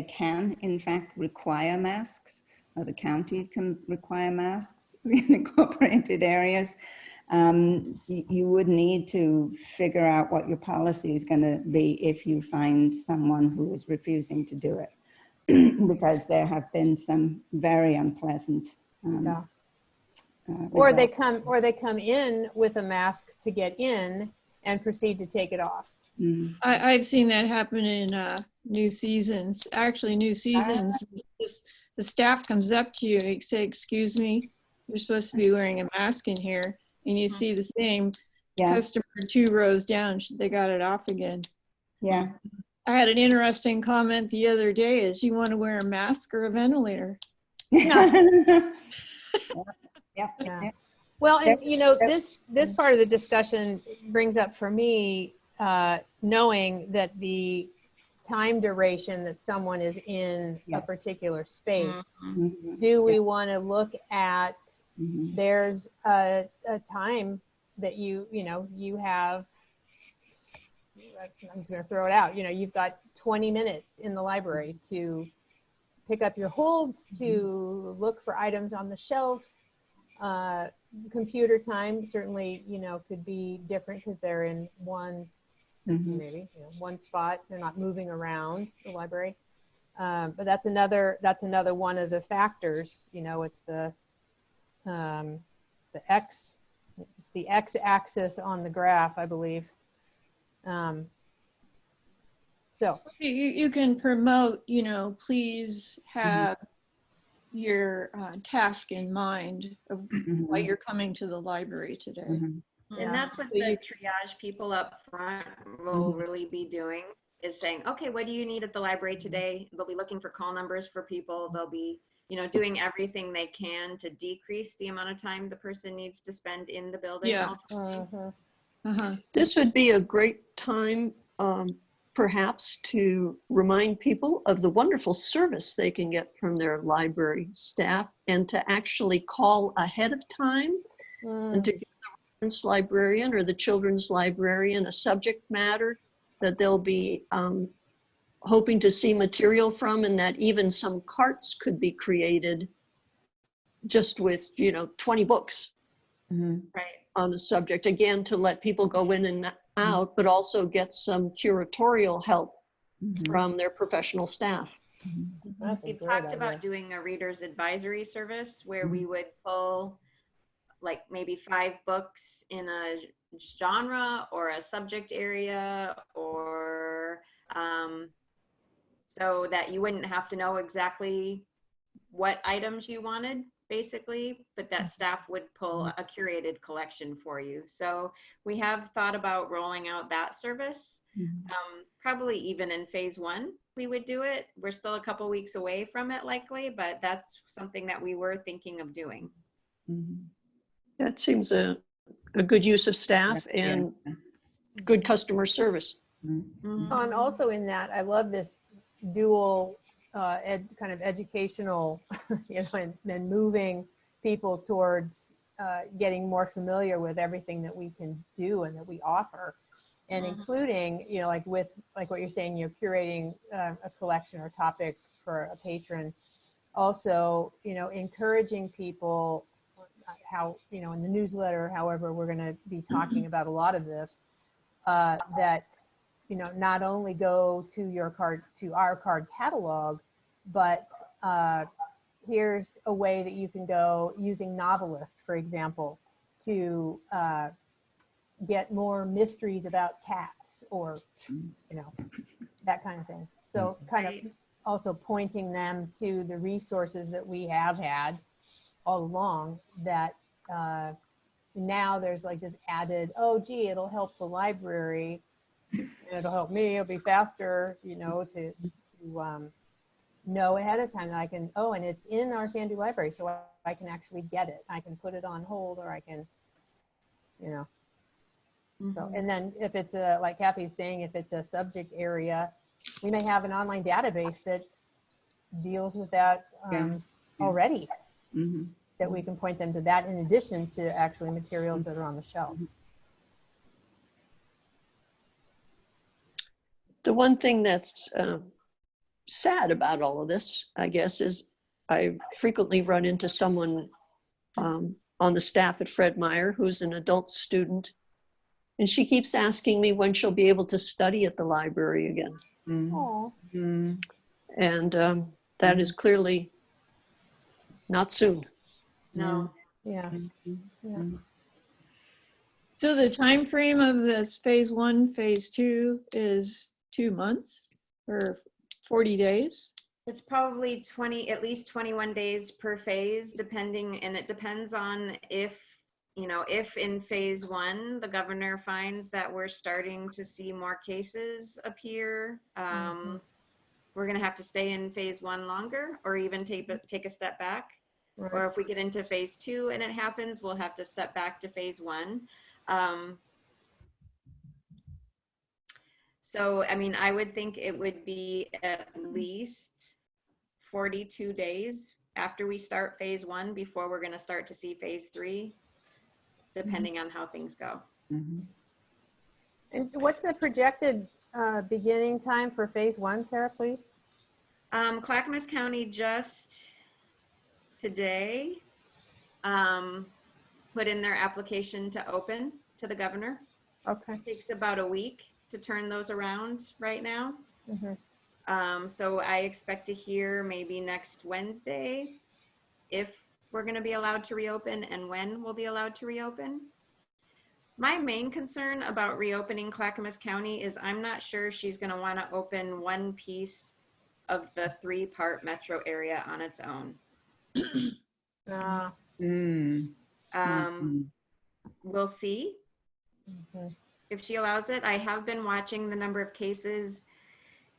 can in fact require masks, or the county can require masks in incorporated areas, you would need to figure out what your policy is going to be if you find someone who is refusing to do it, because there have been some very unpleasant or they come in with a mask to get in and proceed to take it off. I've seen that happen in New Seasons. Actually, New Seasons, the staff comes up to you and say, "Excuse me, you're supposed to be wearing a mask in here," and you see the same customer 2 rows down. They got it off again. Yeah. I had an interesting comment the other day: "Is you want to wear a mask or a ventilator?" Yeah. Well, and you know, this part of the discussion brings up for me knowing that the time duration that someone is in a particular space. Do we want to look at, there's a time that you have, I'm just going to throw it out, you know, you've got 20 minutes in the library to pick up your holds, to look for items on the shelf. Computer time certainly, you know, could be different because they're in one, maybe, you know, one spot. They're not moving around the library. But that's another one of the factors. You know, it's the x-axis on the graph, I believe. So you can promote, you know, please have your task in mind of why you're coming to the library today. And that's what the triage people up front will really be doing, is saying, okay, what do you need at the library today? They'll be looking for call numbers for people. They'll be, you know, doing everything they can to decrease the amount of time the person needs to spend in the building. This would be a great time, perhaps, to remind people of the wonderful service they can get from their library staff, and to actually call ahead of time and to give the reference librarian or the children's librarian a subject matter that they'll be hoping to see material from, and that even some carts could be created just with, you know, 20 books on a subject, again, to let people go in and out, but also get some curatorial help from their professional staff. We've talked about doing a reader's advisory service where we would pull like maybe 5 books in a genre or a subject area, or so that you wouldn't have to know exactly what items you wanted, basically, but that staff would pull a curated collection for you. So we have thought about rolling out that service. Probably even in phase 1, we would do it. We're still a couple weeks away from it likely, but that's something that we were thinking of doing. That seems a good use of staff and good customer service. And also in that, I love this dual kind of educational, you know, and moving people towards getting more familiar with everything that we can do and that we offer, and including, you know, like with like what you're saying, you're curating a collection or topic for a patron. Also, you know, encouraging people how, you know, in the newsletter, however, we're going to be talking about a lot of this, that, you know, not only go to our card catalog, but here's a way that you can go using Novelist, for example, to get more mysteries about cats, or, you know, that kind of thing. So kind of also pointing them to the resources that we have had all along, that now there's like this added, oh, gee, it'll help the library, it'll help me, it'll be faster, you know, to know ahead of time that I can, oh, and it's in our Sandy library, so I can actually get it. I can put it on hold, or I can, you know. So, and then if it's a, like Kathy's saying, if it's a subject area, we may have an online database that deals with that already, that we can point them to that in addition to actually materials that are on the shelf. The one thing that's sad about all of this, I guess, is I frequently run into someone on the staff at Fred Meyer who's an adult student, and she keeps asking me when she'll be able to study at the library again. And that is clearly not soon. No. Yeah. So the time frame of this phase 1, phase 2 is 2 months or 40 days? It's probably at least 21 days per phase, depending, and it depends on if, you know, if in phase 1, the governor finds that we're starting to see more cases appear, we're gonna have to stay in phase 1 longer, or even take a step back. Right. Or if we get into phase 2 and it happens, we'll have to step back to phase 1. So, I mean, I would think it would be at least 42 days after we start phase 1 before we're going to start to see phase 3, depending on how things go. And what's the projected beginning time for phase 1, Sarah, please? Clackamas County just today put in their application to open to the governor. Okay. It takes about a week to turn those around right now. So I expect to hear maybe next Wednesday if we're going to be allowed to reopen and when we'll be allowed to reopen. My main concern about reopening Clackamas County is I'm not sure she's going to want to open one piece of the 3-part metro area on its own. We'll see if she allows it. I have been watching the number of cases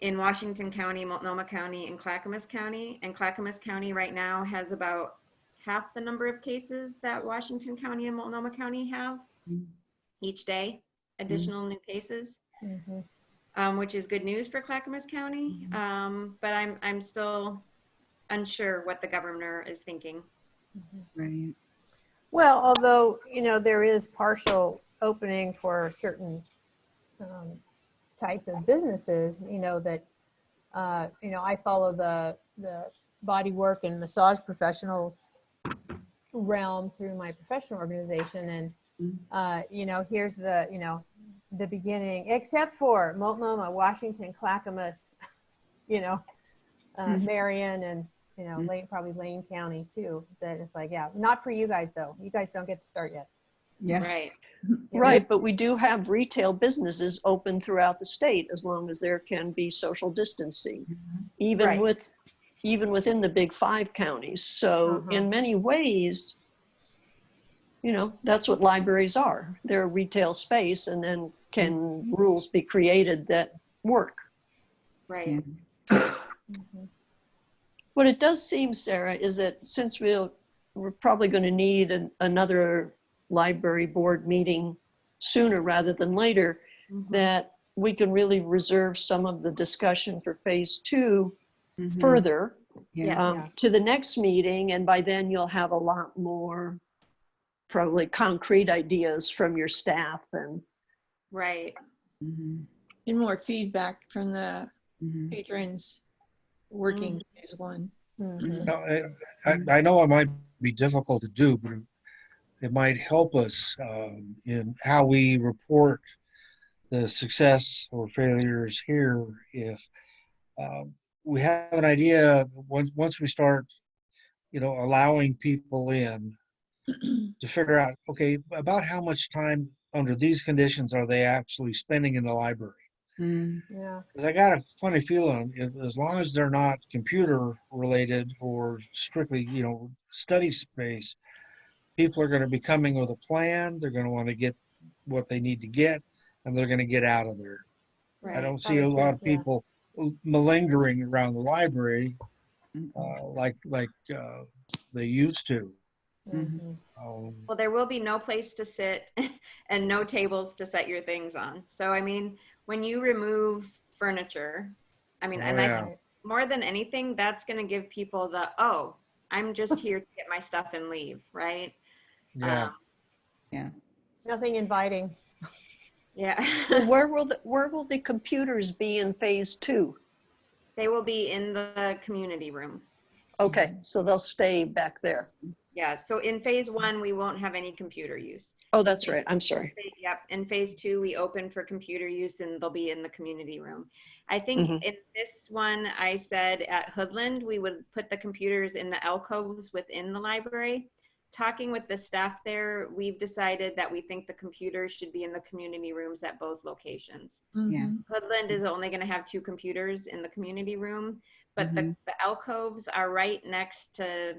in Washington County, Multnomah County, and Clackamas County. And Clackamas County right now has about half the number of cases that Washington County and Multnomah County have each day, additional new cases, which is good news for Clackamas County. But I'm still unsure what the governor is thinking. Right. Well, although, you know, there is partial opening for certain types of businesses, you know, that, you know, I follow the body work and massage professionals realm through my professional organization. And, you know, here's the, you know, the beginning, except for Multnomah, Washington, Clackamas, you know, Marion, and, you know, probably Lane County too, that it's like, yeah, not for you guys though. You guys don't get to start yet. Yeah. Right. Right, but we do have retail businesses open throughout the state as long as there can be social distancing, even Right. within the big 5 counties. So in many ways, you know, that's what libraries are. They're a retail space, and then can rules be created that work? Right. What it does seem, Sarah, is that since we're probably going to need another library board meeting sooner rather than later, that we can really reserve some of the discussion for phase 2 further Yeah. to the next meeting. And by then you'll have a lot more probably concrete ideas from your staff and Right. And more feedback from the patrons working phase 1. Now, I know it might be difficult to do, but it might help us in how we report the success or failures here if we have an idea once we start, you know, allowing people in to figure out, okay, about how much time under these conditions are they actually spending in the library? Yeah. Because I got a funny feeling, as long as they're not computer related or strictly, you know, study space, people are going to be coming with a plan. They're going to want to get what they need to get, and they're going to get out of there. Right. I don't see a lot of people malingering around the library like they used to. Well, there will be no place to sit and no tables to set your things on. So, I mean, when you remove furniture, I mean, and I more than anything, that's going to give people the, oh, I'm just here to get my stuff and leave, right? Yeah. Nothing inviting. Yeah. Well, where will the computers be in phase 2? They will be in the community room. Okay, so they'll stay back there. Yeah. So in phase 1, we won't have any computer use. Oh, that's right. I'm sorry. Yep. In phase 2, we open for computer use and they'll be in the community room. I think in this one, I said at Hoodland, we would put the computers in the alcoves within the library. Talking with the staff there, we've decided that we think the computers should be in the community rooms at both locations. Hoodland is only going to have 2 computers in the community room, but the alcoves are right next to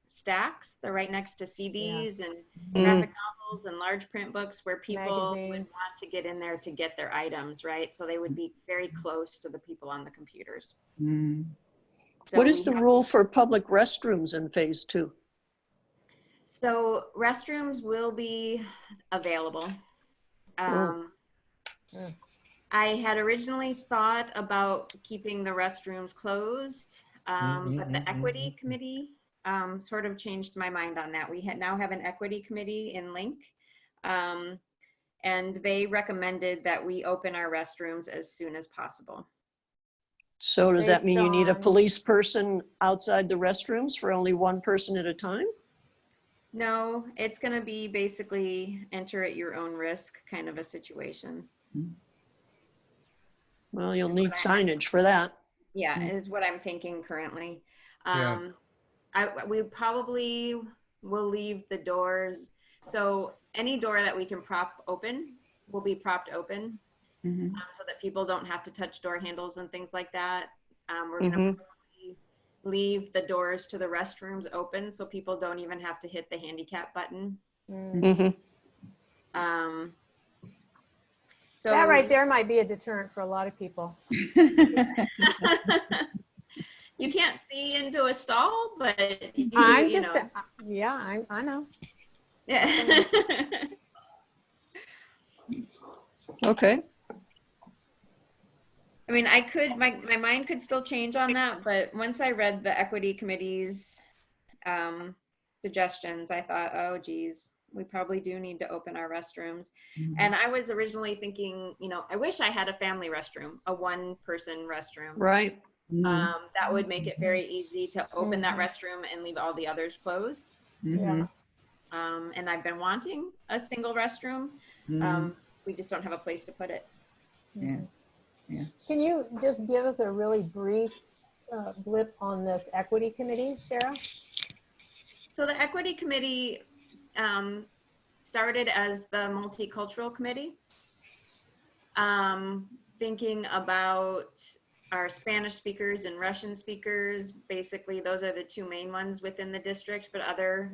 stacks. They're right next to CDs and graphic novels and large print books where people would want to get in there to get their items, right? So they would be very close to the people on the computers. So what is the rule for public restrooms in phase 2? So restrooms will be available. I had originally thought about keeping the restrooms closed, but the equity committee sort of changed my mind on that. We now have an equity committee in Link, and they recommended that we open our restrooms as soon as possible. So does that mean you need a on- police person outside the restrooms for only one person at a time? No, it's going to be basically enter at your own risk kind of a situation. Well, you'll need signage for that. Yeah, is what I'm thinking currently. Yeah. We probably will leave the doors. So any door that we can prop open will be propped open so that people don't have to touch door handles and things like that. We're going to leave the doors to the restrooms open so people don't even have to hit the handicap button. So That right there might be a deterrent for a lot of people. You can't see into a stall, but you know. Yeah, I know. Yeah. Okay. I mean, I could, my mind could still change on that, but once I read the equity committee's suggestions, I thought, oh, geez, we probably do need to open our restrooms. And I was originally thinking, you know, I wish I had a family restroom, a 1-person restroom. Right. That would make it very easy to open that restroom and leave all the others closed. Yeah. And I've been wanting a single restroom. We just don't have a place to put it. Yeah. Can you just give us a really brief blip on this equity committee, Sarah? So the equity committee started as the multicultural committee, thinking about our Spanish speakers and Russian speakers. Basically, those are the two main ones within the district, but other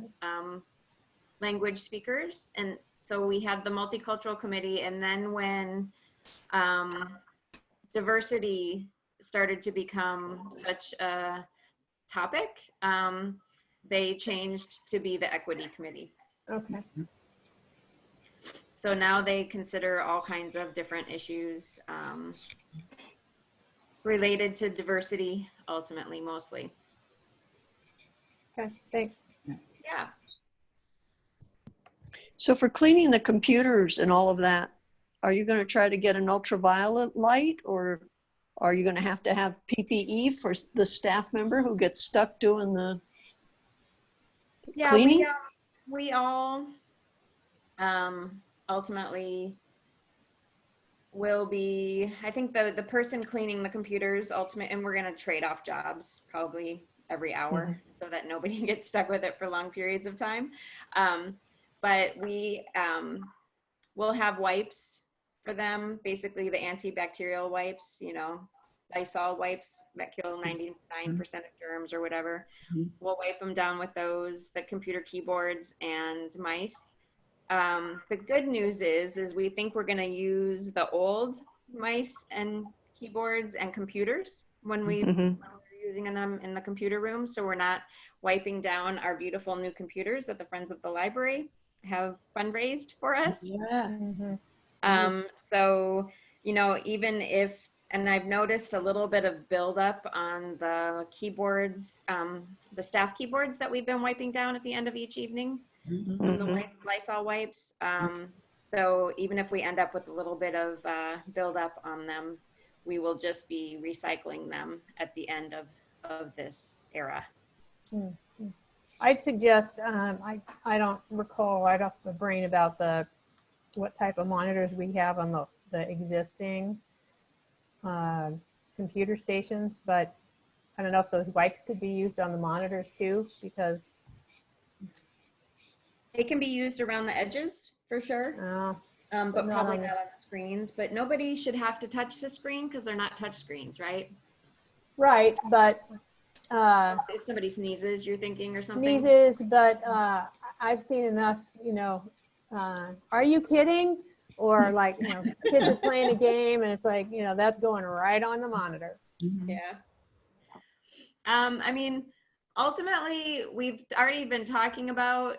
language speakers. And so we had the multicultural committee, and then when diversity started to become such a topic, they changed to be the equity committee. Okay. So now they consider all kinds of different issues related to diversity, ultimately, mostly. Okay, thanks. Yeah. So for cleaning the computers and all of that, are you going to try to get an ultraviolet light, or are you going to have PPE for the staff member who gets stuck doing the cleaning? We all ultimately will be, I think the person cleaning the computers and we're going to trade off jobs probably every hour so that nobody gets stuck with it for long periods of time. But we will have wipes for them, basically the antibacterial wipes, you know, Lysol wipes that kill 99% of germs or whatever. We'll wipe them down with those, the computer keyboards and mice. The good news is we think we're going to use the old mice and keyboards and computers when we're using them in the computer room. So we're not wiping down our beautiful new computers that the Friends of the Library have fundraised for us. Yeah. So, you know, even if, and I've noticed a little bit of buildup on the keyboards, the staff keyboards that we've been wiping down at the end of each evening. The Lysol wipes. So even if we end up with a little bit of buildup on them, we will just be recycling them at the end of this era. I'd suggest, I don't recall right off the brain about what type of monitors we have on the existing computer stations, but I don't know if those wipes could be used on the monitors too, because they can be used around the edges for sure, but probably not on the screens. But nobody should have to touch the screen because they're not touch screens, right? Right, but if somebody sneezes, you're thinking, or something. Sneezes, but I've seen enough, you know, are you kidding? Or like, you know, kids are playing a game and it's like, you know, that's going right on the monitor. Yeah. I mean, ultimately, we've already been talking about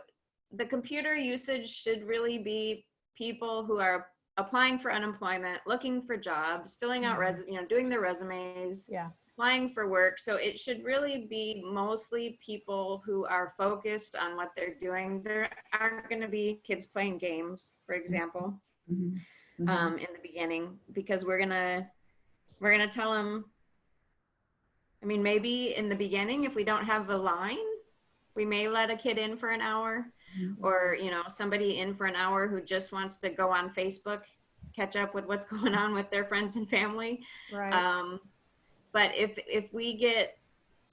the computer usage should really be people who are applying for unemployment, looking for jobs, filling out doing their resumes, applying for work. So it should really be mostly people who are focused on what they're doing. There aren't going to be kids playing games, for example, in the beginning, because we're gonna tell them. I mean, maybe in the beginning, if we don't have a line, we may let a kid in for an hour, or, you know, somebody in for an hour who just wants to go on Facebook, catch up with what's going on with their friends and family. Right. But if we get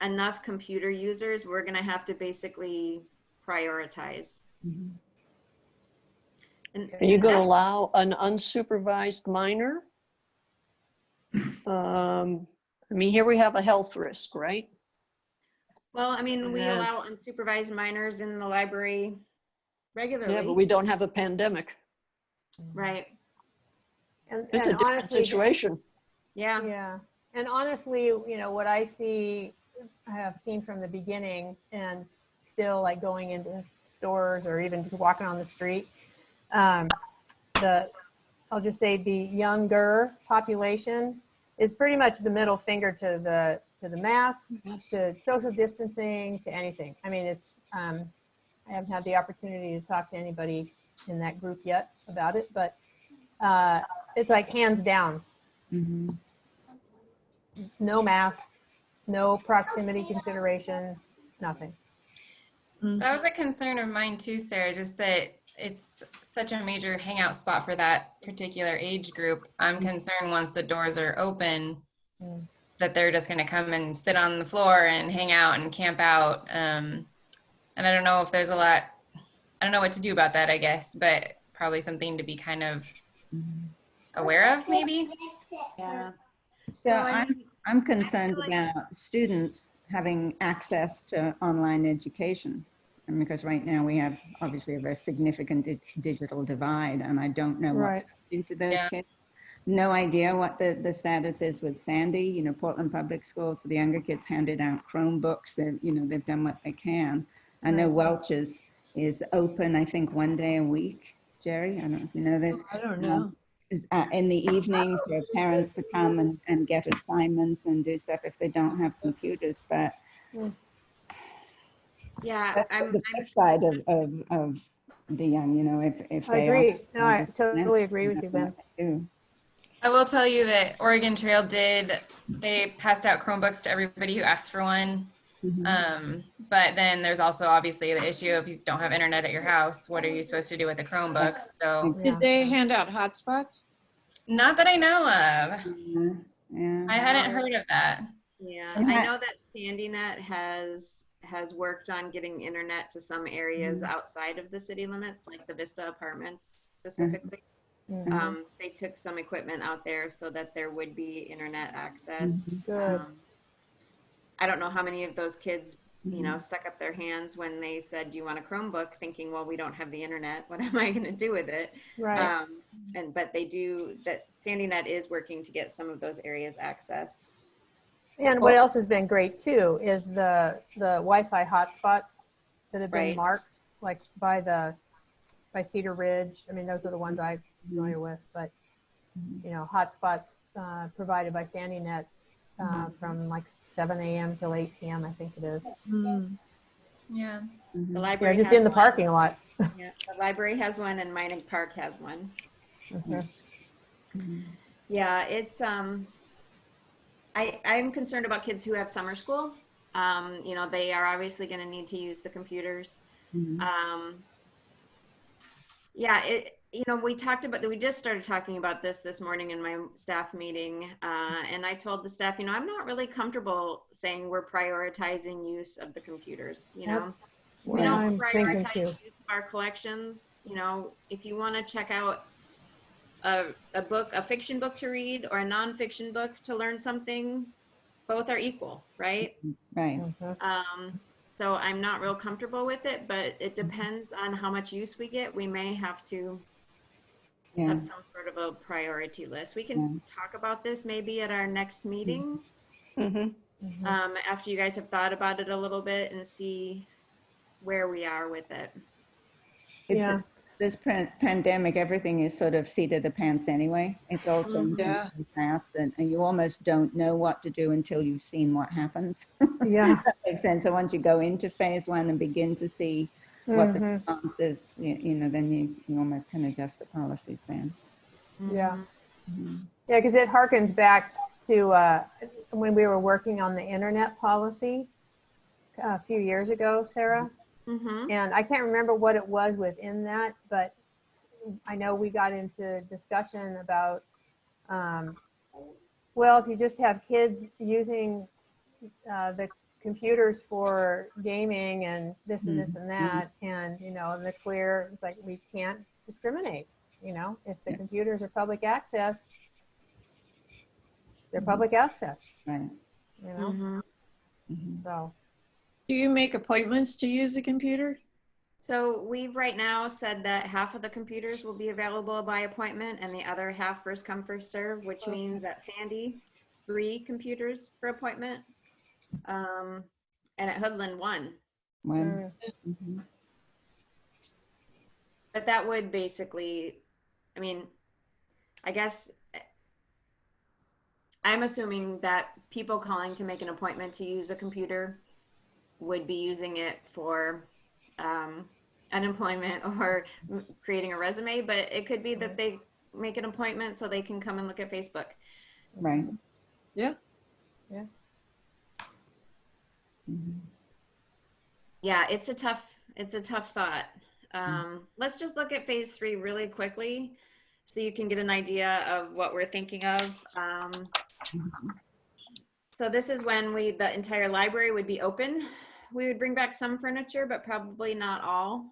enough computer users, we're going to have to basically prioritize. Are you going to allow an unsupervised minor? I mean, here we have a health risk, right? Well, I mean, we allow unsupervised minors in the library regularly. Yeah, but we don't have a pandemic. Right. It's a different situation. Yeah. Yeah. And honestly, you know, what I have seen from the beginning, and still like going into stores or even just walking on the street, I'll just say the younger population is pretty much the middle finger to the masks, to social distancing, to anything. I mean, it's, I haven't had the opportunity to talk to anybody in that group yet about it, but it's like hands down. No mask, no proximity consideration, nothing. That was a concern of mine too, Sarah, just that it's such a major hangout spot for that particular age group. I'm concerned once the doors are open that they're just going to come and sit on the floor and hang out and camp out. And I don't know if there's a lot, I don't know what to do about that, I guess, but probably something to be kind of aware of, maybe. Yeah. So No, I mean, I'm concerned feel like- about students having access to online education. And because right now we have obviously a very significant digital divide, and I don't know what's Right. happening to those Yeah. kids. No idea what the status is with Sandy. You know, Portland Public Schools for the younger kids handed out Chromebooks. They've done what they can. I know Welch's is open, I think, one day a week. Jerry, I don't know if you know this. I don't know. Is in the evening for parents to come and get assignments and do stuff if they don't have computers. But yeah, that's the flip side of the young, if I they agree. No, I totally agree with you, Ben. do. I will tell you that Oregon Trail they passed out Chromebooks to everybody who asked for one. But then there's also obviously the issue of you don't have internet at your house. What are you supposed to do with the Chromebooks? So Yeah. Did they hand out hotspots? not that I know of. Yeah. I hadn't heard of that. Yeah, And I that- know that SandyNet has worked on getting internet to some areas outside of the city limits, like the Vista Apartments specifically. They took some equipment out there so that there would be internet access. Good. I don't know how many of those kids, stuck up their hands when they said, "Do you want a Chromebook?" Thinking, "Well, we don't have the internet. What am I going to do with it?" Right. But they do that. SandyNet is working to get some of those areas access. And what else has been great too is the Wi-Fi hotspots that have been Right. marked, like by Cedar Ridge. I mean, those are the ones I'm familiar with, but hotspots provided by SandyNet from like 7 a.m. till 8 p.m. I think it is. Yeah. The Yeah, library just has in the one. parking lot. Yeah, the library has one, and Mining Park has one. Yeah, it's I'm concerned about kids who have summer school. They are obviously going to need to use the computers. We just started talking about this morning in my staff meeting, and I told the staff, I'm not really comfortable saying we're prioritizing use of the computers. That's We what don't I'm thinking prioritize too. use of our collections. If you want to check out a fiction book to read or a nonfiction book to learn something, both are equal, right? Right. So I'm not real comfortable with it, but it depends on how much use we get. We may have to Yeah. have some sort of a priority list. We can talk about this maybe at our next meeting, after you guys have thought about it a little bit and see where we are with it. Yeah. This pandemic, everything is sort of seat of the pants anyway. It's all changing Yeah. so fast, and you almost don't know what to do until you've seen what happens. Yeah. That makes sense. So once you go into phase one and begin to see what the response is, then you almost can adjust the policies then. Yeah. Yeah, because it harkens back to when we were working on the internet policy a few years ago, Sarah. And I can't remember what it was within that, but I know we got into discussion about, if you just have kids using the computers for gaming and this and this and that, and, the clear, it's like we can't discriminate. If the computers are public access, they're public access, Right. So. Do you make appointments to use the computer? So we've right now said that half of the computers will be available by appointment and the other half first come, first serve, which means at Sandy, 3 computers for appointment. And at Hoodland, 1. When? But that would basically, I guess I'm assuming that people calling to make an appointment to use a computer would be using it for unemployment or creating a resume, but it could be that they make an appointment so they can come and look at Facebook. Right. Yeah. Yeah, it's a tough thought. Let's just look at phase 3 really quickly so you can get an idea of what we're thinking of. So this is when the entire library would be open. We would bring back some furniture, but probably not all.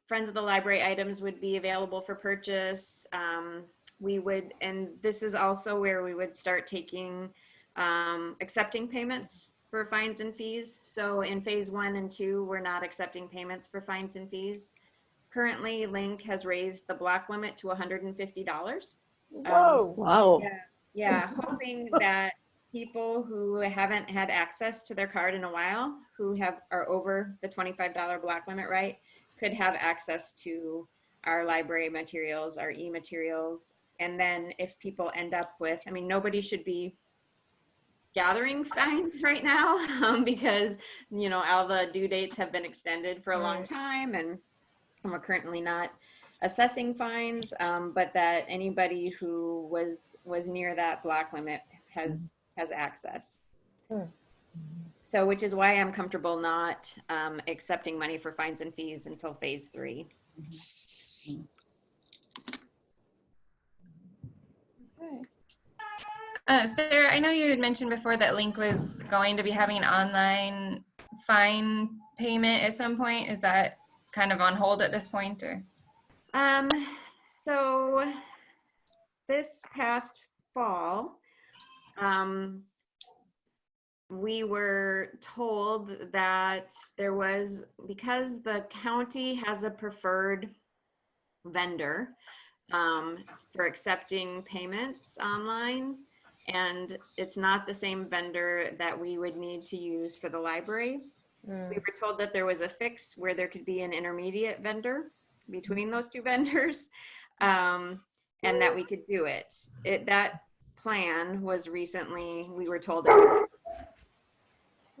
Friends of the library items would be available for purchase. And this is also where we would start taking, accepting payments for fines and fees. So in phase 1 and 2, we're not accepting payments for fines and fees. Currently, Link has raised the block limit to $150. Whoa. Wow. Yeah, hoping that people who haven't had access to their card in a while, who are over the $25 block limit, right, could have access to our library materials, our e-materials. And then if people end up with, I mean, nobody should be gathering fines right now because, you know, all the due dates have been extended for a long time, and we're currently not assessing fines, but that anybody who was near that block limit has access. So, which is why I'm comfortable not accepting money for fines and fees until phase 3. Okay. Sarah, I know you had mentioned before that Link was going to be having an online fine payment at some point. Is that kind of on hold at this point, or? So this past fall, we were told that there was, because the county has a preferred vendor for accepting payments online, and it's not the same vendor that we would need to use for the library. We were told that there was a fix where there could be an intermediate vendor between those two vendors, and that we could do it. That plan was recently, we were told it.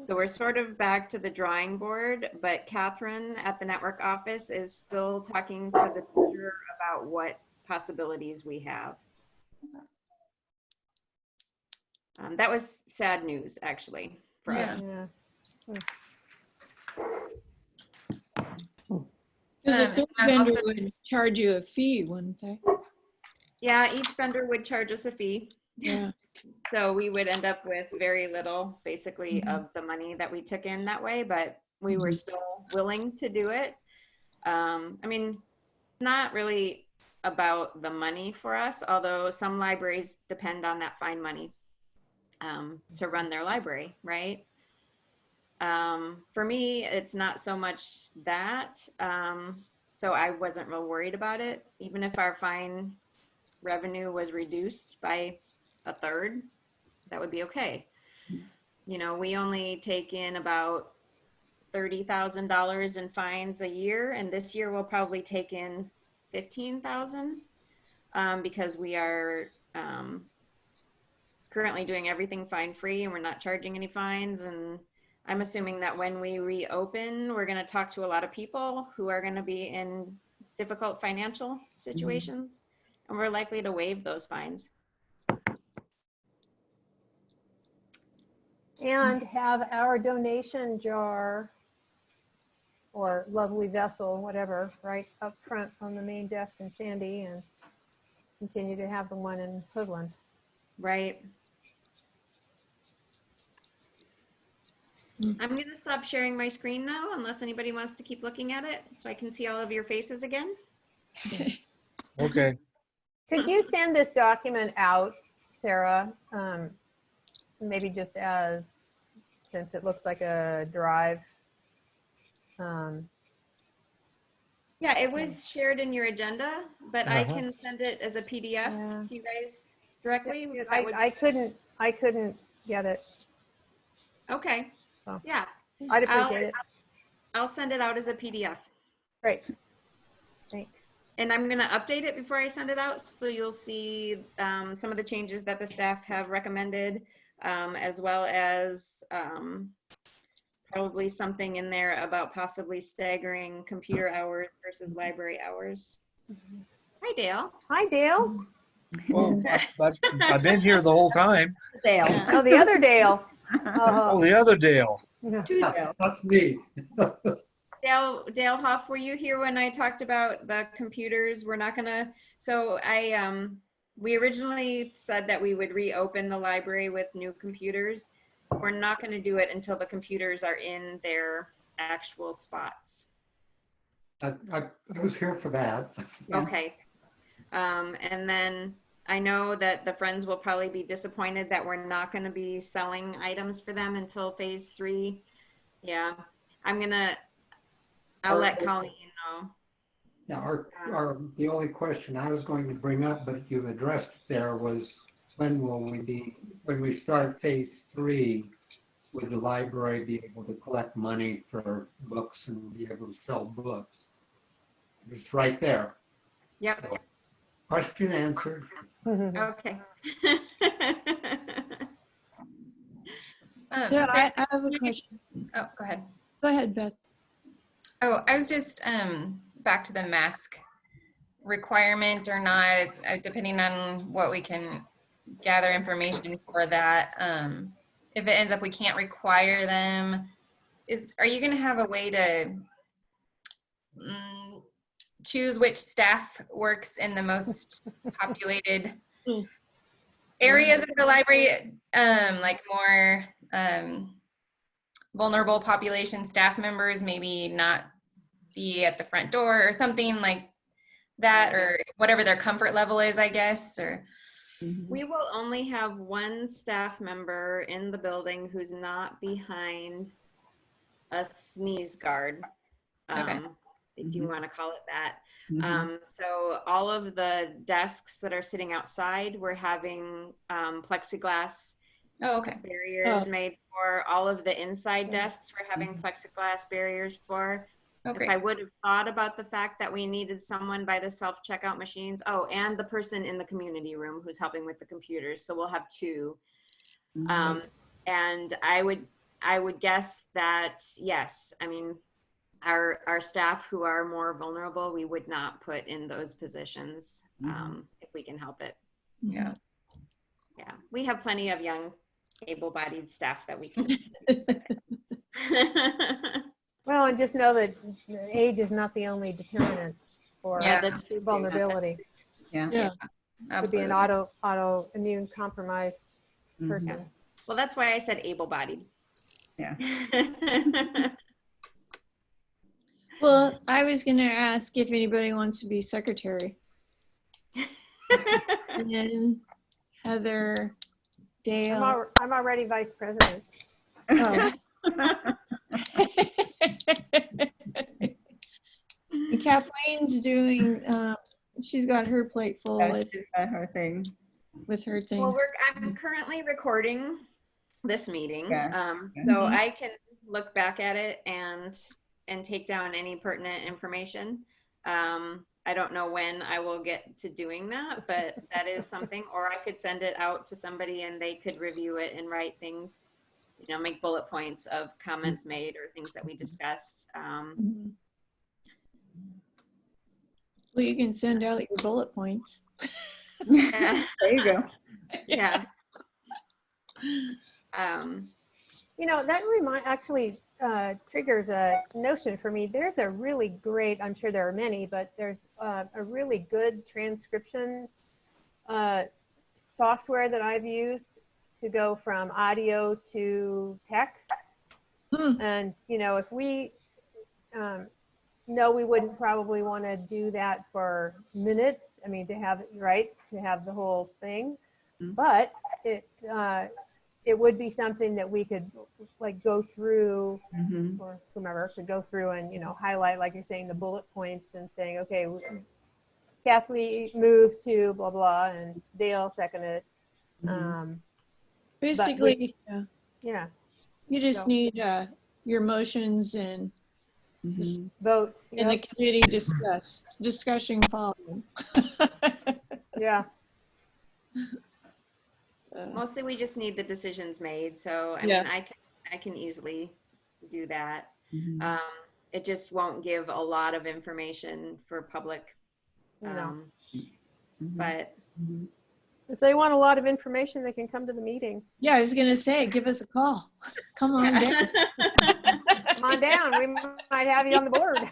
So we're sort of back to the drawing board, but Catherine at the network office is still talking to the teacher about what possibilities we have. That was sad news, actually, for us. Because the third I'm vendor also- would charge you a fee, wouldn't they? Yeah, each vendor would charge us a fee. Yeah. So we would end up with very little, basically, of the money that we took in that way, but we were still willing to do it. I mean, it's not really about the money for us, although some libraries depend on that fine money to run their library, right? For me, it's not so much that. So I wasn't real worried about it. Even if our fine revenue was reduced by a third, that would be okay. You know, we only take in about $30,000 in fines a year, and this year we'll probably take in 15,000 because we are currently doing everything fine free and we're not charging any fines. And I'm assuming that when we reopen, we're going to talk to a lot of people who are going to be in difficult financial situations, and we're likely to waive those fines. And have our donation jar or lovely vessel, whatever, right up front on the main desk in Sandy, and continue to have the one in Hoodland. Right. I'm going to stop sharing my screen now unless anybody wants to keep looking at it so I can see all of your faces again. Okay. Could you send this document out, Sarah? Maybe just since it looks like a drive. Yeah, it was shared in your agenda, but I can send it as a PDF to you guys directly. I couldn't get it. Okay. So, yeah. I'd appreciate it. I'll send it out as a PDF. Great. Thanks. And I'm going to update it before I send it out, so you'll see some of the changes that the staff have recommended, as well as probably something in there about possibly staggering computer hours versus library hours. Hi, Dale. Hi, Dale. Well, I've been here the whole time. Dale. Yeah. Oh, the other Dale. Oh, the other Dale. That's me. Dale Hoff, were you here when I talked about the computers? We're not gonna, so we originally said that we would reopen the library with new computers. We're not going to do it until the computers are in their actual spots. I was here for that. Yeah. Okay. And then I know that the Friends will probably be disappointed that we're not going to be selling items for them until phase 3. Yeah, I'll let Colleen know. Yeah, the only question I was going to bring up, but you addressed there, was when we start phase 3, would the library be able to collect money for books and be able to sell books? It's right there. Yep. So, question answered. Okay. So So- I have a question. Oh, go ahead. Go ahead, Beth. Oh, I was just back to the mask requirement or not, depending on what we can gather information for that. If it ends up we can't require them, are you going to have a way to choose which staff works in the most populated areas of the library, like more vulnerable population staff members, maybe not be at the front door or something like that, or whatever their comfort level is, I guess, or. We will only have one staff member in the building who's not behind a sneeze guard, Okay. if you want to call it that. So all of the desks that are sitting outside, we're having plexiglass Oh, okay. barriers made for. All of the inside desks, we're having plexiglass barriers for. Okay. If I would have thought about the fact that we needed someone by the self-checkout machines. Oh, and the person in the community room who's helping with the computers. So we'll have 2. And I would guess that, yes, I mean, our staff who are more vulnerable, we would not put in those positions if we can help it. Yeah. Yeah, we have plenty of young, able-bodied staff that we can. Well, and just know that age is not the only determinant for Yeah, that's true. vulnerability. Yeah. Yeah. Could be an Absolutely. autoimmune compromised person. Well, that's why I said able-bodied. Yeah. Well, I was going to ask if anybody wants to be secretary. And then Heather, Dale. I'm already vice president. Oh. And Kathleen's doing, she's got her plate full with her thing. her things. Well, I'm currently recording this meeting, Yeah. so I can look back at it and take down any pertinent information. I don't know when I will get to doing that, but that is something. Or I could send it out to somebody and they could review it and write things, you know, make bullet points of comments made or things that we discussed. Well, you can send out your bullet points. Yeah. There you go. Yeah. You know, that actually triggers a notion for me. There's a really great, I'm sure there are many, but there's a really good transcription software that I've used to go from audio to text. And, you know, if we, no, we wouldn't probably want to do that for minutes. I mean, to have the whole thing, but it would be something that we could like go through, or whomever could go through and, you know, highlight, like you're saying, the bullet points and saying, okay, Kathleen moved to blah, blah, and Dale seconded. Basically, Yeah. you just So- need your motions and Votes. and the Yep. committee discussion following. Yeah. Mostly we just need the decisions made. So, I Yeah. mean, I can easily do that. It just won't give a lot of information for public. No. But If they want a lot of information, they can come to the meeting. Yeah, I was gonna say, give us a call. Come on down. Come on down. We might have you on the board.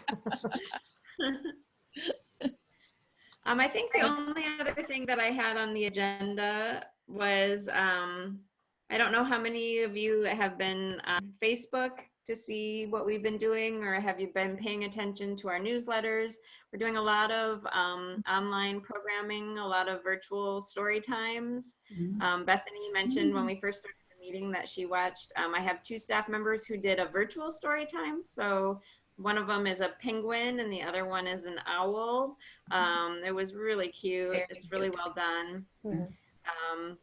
I think the only other thing that I had on the agenda was, I don't know how many of you have been on Facebook to see what we've been doing, or have you been paying attention to our newsletters? We're doing a lot of online programming, a lot of virtual story times. Bethany mentioned when we first started the meeting that she watched, I have 2 staff members who did a virtual story time. So one of them is a penguin and the other one is an owl. It was really cute. Very It's really cute. well done. Mhm.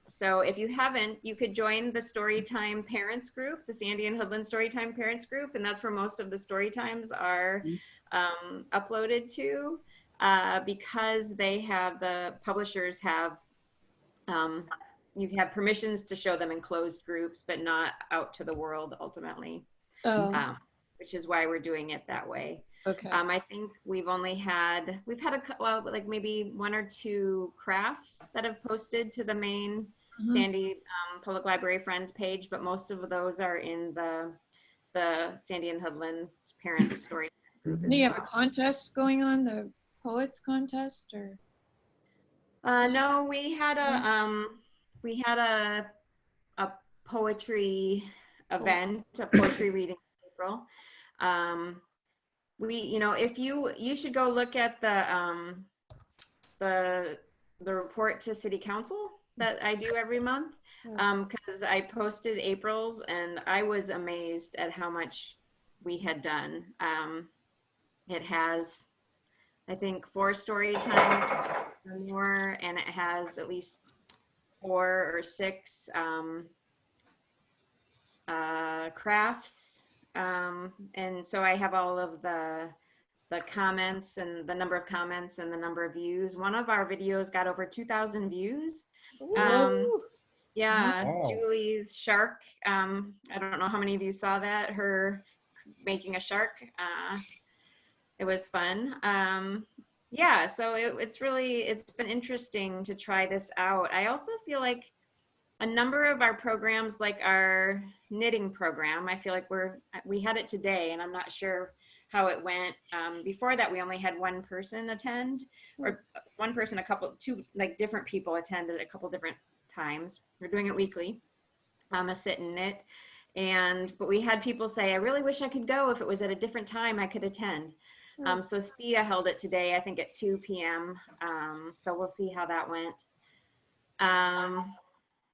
So if you haven't, you could join the Storytime Parents Group, the Sandy and Hoodland Storytime Parents Group, and that's where most of the story times are uploaded to, because they have, the publishers have, you have permissions to show them in closed groups, but not out to the world ultimately, Oh, which is why we're doing it that way. okay. I think we've had well, like maybe 1 or 2 crafts that have posted to the main Mhm. Sandy Public Library Friends page, but most of those are in the Sandy and Hoodland Parents Story Group as Do you have a well. contest going on, the poets contest, or? No, we had a poetry event, a poetry reading in April. If you should go look at the report to City Council that I do every month, because I posted April's and I was amazed at how much we had done. It has, I think, 4 story times or more, and it has at least 4 or 6 crafts. And so I have all of the comments and the number of comments and the number of views. One of our videos got over 2,000 views. Yeah, Wow. Julie's shark. I don't know how many of you saw that, her making a shark. It was fun. Yeah, so it's been interesting to try this out. I also feel like a number of our programs, like our knitting program, I feel like we had it today, and I'm not sure how it went. Before that, we only had 1 person attend, or 1 person, 2 like different people attended a couple different times. We're doing it weekly, a sit and knit. But we had people say, I really wish I could go. If it was at a different time, I could attend. So Thea held it today, I think at 2 p.m. So we'll see how that went.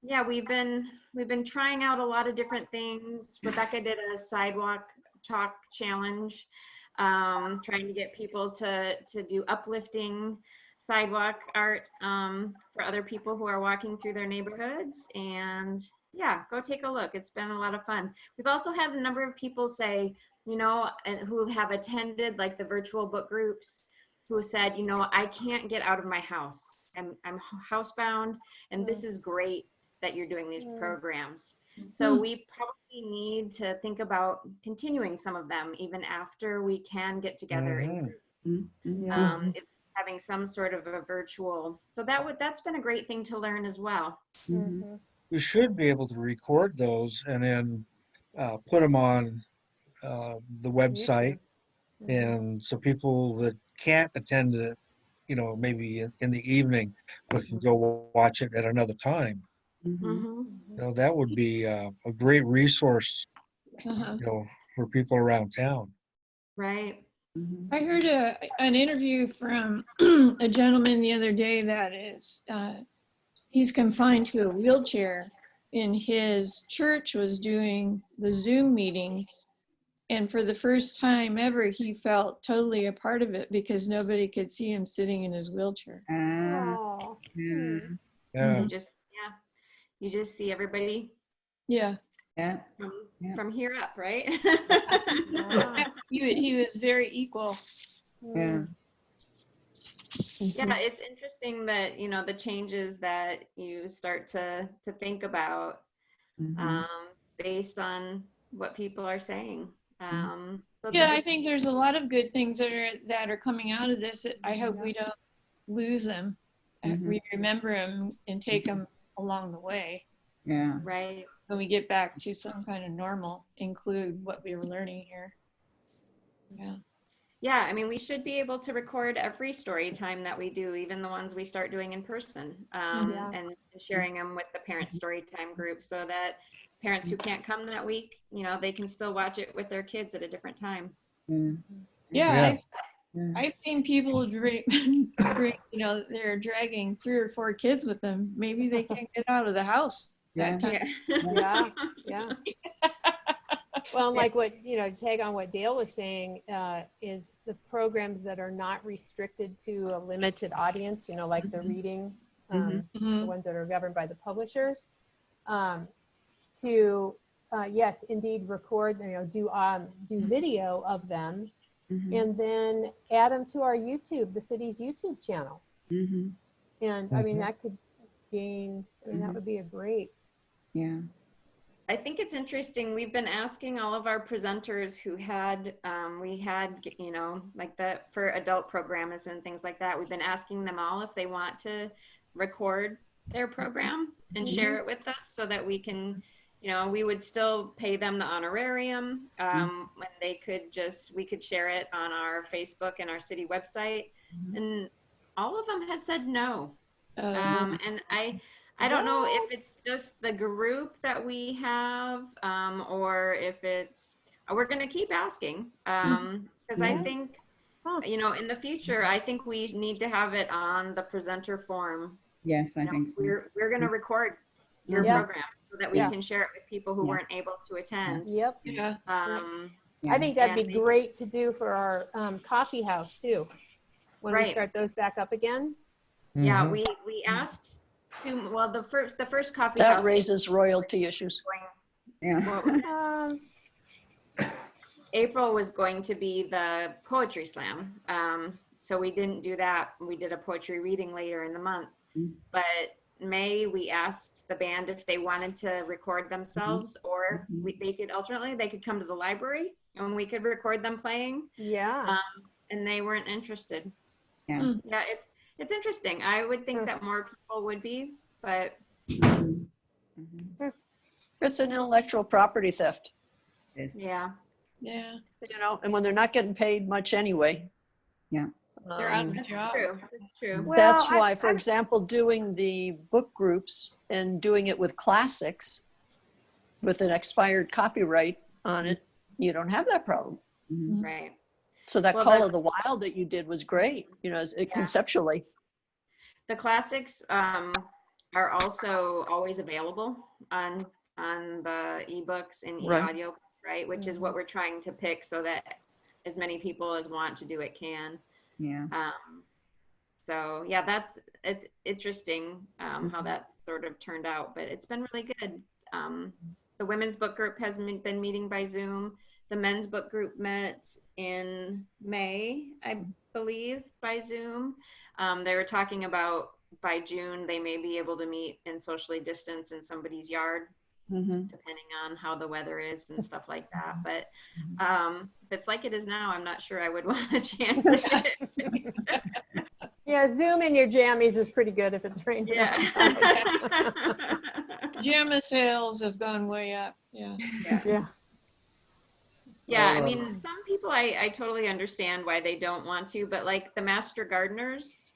Yeah, we've been trying out a lot of different things. Rebecca did a sidewalk chalk challenge, trying to get people to do uplifting sidewalk art for other people who are walking through their neighborhoods. And yeah, go take a look. It's been a lot of fun. We've also had a number of people say, who have attended like the virtual book groups, who said, I can't get out of my house. I'm housebound, and this is great that you're doing these programs. So we probably need to think about continuing some of them even after we can get together in groups. Having some sort of a virtual, so that's been a great thing to learn as well. We should be able to record those and then put them on the website, and so people that can't attend it, maybe in the evening, but can go watch it at another time. That would be a great resource, for people around town. Right. I heard an interview from a gentleman the other day that is, he's confined to a wheelchair, and his church was doing the Zoom meetings. And for the first time ever, he felt totally a part of it because nobody could see him sitting in his wheelchair. Oh. Yeah. You just see everybody Yeah. from here up, right? He was very equal. Yeah, it's interesting that the changes that you start to think about based on what people are saying. Yeah, I think there's a lot of good things that are coming out of this. I hope we don't lose them. We remember them and take them along the way. Yeah. Right. When we get back to some kind of normal, include what we were learning here. Yeah. Yeah, I mean, we should be able to record every story time that we do, even the ones we start doing in person, Yeah. and sharing them with the parent story time group so that parents who can't come that week, they can still watch it with their kids at a different time. Mm. Yeah, Yeah. I've seen people they're dragging 3 or 4 kids with them. Maybe they can't get out of the house that time. Yeah. Yeah. Well, and like what, tag on what Dale was saying, is the programs that are not restricted to a limited audience, like the reading, the ones that are governed by the publishers, to, yes, indeed record, do video of them, and then add them to our YouTube, the city's YouTube channel. And I mean, that could gain, that would be a great. Yeah. I think it's interesting. We've been asking all of our presenters who had, like for adult programs and things like that, we've been asking them all if they want to record their program and share it with us so that we can, we would still pay them the honorarium. When we could share it on our Facebook and our city website. And all of them has said no. And I don't know if it's just the group that we have, or if we're going to keep asking, because I think, in the future, I think we need to have it on the presenter form. Yes, I think so. We're going to record your program so that we can share it with people who weren't able to attend. Yep. Yeah. I think that'd be great to do for our coffee house too, when we start those back up again. Yeah, we asked. The first coffee That house raises royalty issues. Yeah. April was going to be the poetry slam. So we didn't do that. We did a poetry reading later in the month. But May, we asked the band if they wanted to record themselves, or they could come to the library and we could record them playing. Yeah. And they weren't interested. Yeah. Yeah, it's interesting. I would think that more people would be, but It's an intellectual property theft, yeah. Yeah. and when they're not getting paid much anyway. Yeah. They're out of a That's job. true. That's true. That's why, for example, doing the book groups and doing it with classics with an expired copyright on it, you don't have that problem. Right. So that Well, Call of the Wild that you did was great, conceptually. The classics are also always available on the ebooks and e-audio, right? Which is what we're trying to pick so that as many people as want to do it can. Yeah. So yeah, it's interesting how that's sort of turned out, but it's been really good. The women's book group has been meeting by Zoom. The men's book group met in May, I believe, by Zoom. They were talking about by June, they may be able to meet and socially distance in somebody's yard, depending on how the weather is and stuff like that. But if it's like it is now, I'm not sure I would want to chance it. Yeah, Zoom in your jammies is pretty good if it's raining. Yeah. Pajama sales have gone way up. Yeah. Yeah, I mean, some people I totally understand why they don't want to, but like the master gardeners,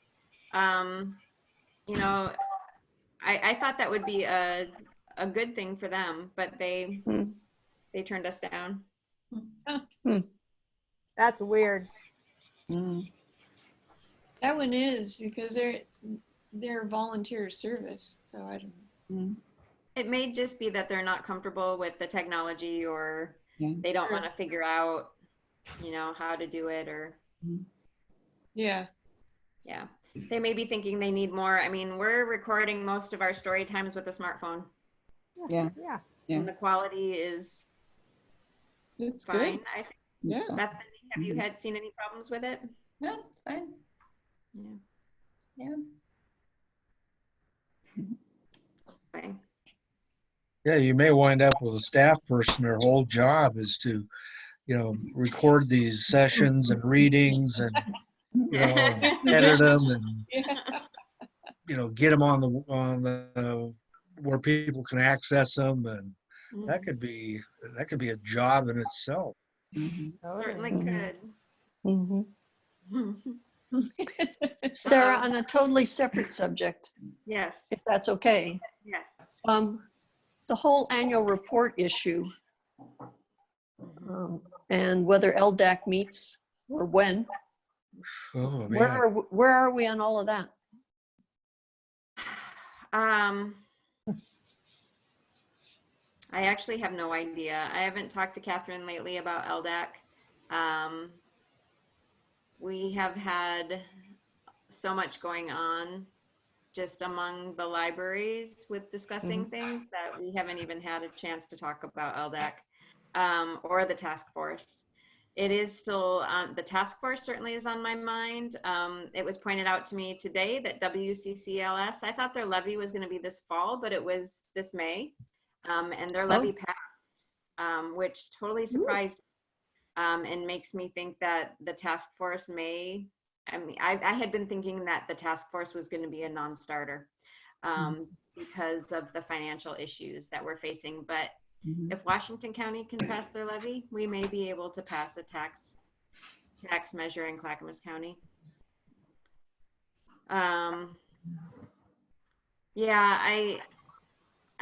I thought that would be a good thing for them, but they turned us down. That's weird. That one is because they're volunteer service. So I don't know. It may just be that they're not comfortable with the technology, or they don't want to figure out, how to do it, or Yeah. They may be thinking they need more. I mean, we're recording most of our story times with a smartphone. Yeah. And the quality is It's fine. good. I think. Yeah. Bethany, have you seen any problems with it? No, it's fine. Yeah. Okay. Yeah, you may wind up with a staff person, their whole job is to, record these sessions and readings and, edit them and, get them on the where people can access them, and that could be a job in itself. Certainly could. Mhm. Sarah, on a totally separate subject, Yes, if that's okay. yes. The whole annual report issue, and whether LDAC meets or when, Oh, where man. are we on all of that? I actually have no idea. I haven't talked to Catherine lately about LDAC. We have had so much going on just among the libraries with discussing things that we haven't even had a chance to talk about LDAC or the task force. It is still, the task force certainly is on my mind. It was pointed out to me today that WCCLS, I thought their levy was going to be this fall, but it was this May. And their levy passed, which totally surprised me, and makes me think that the task force may, I mean, I had been thinking that the task force was going to be a non-starter because of the financial issues that we're facing. But if Washington County can pass their levy, we may be able to pass a tax measure in Clackamas County. Yeah,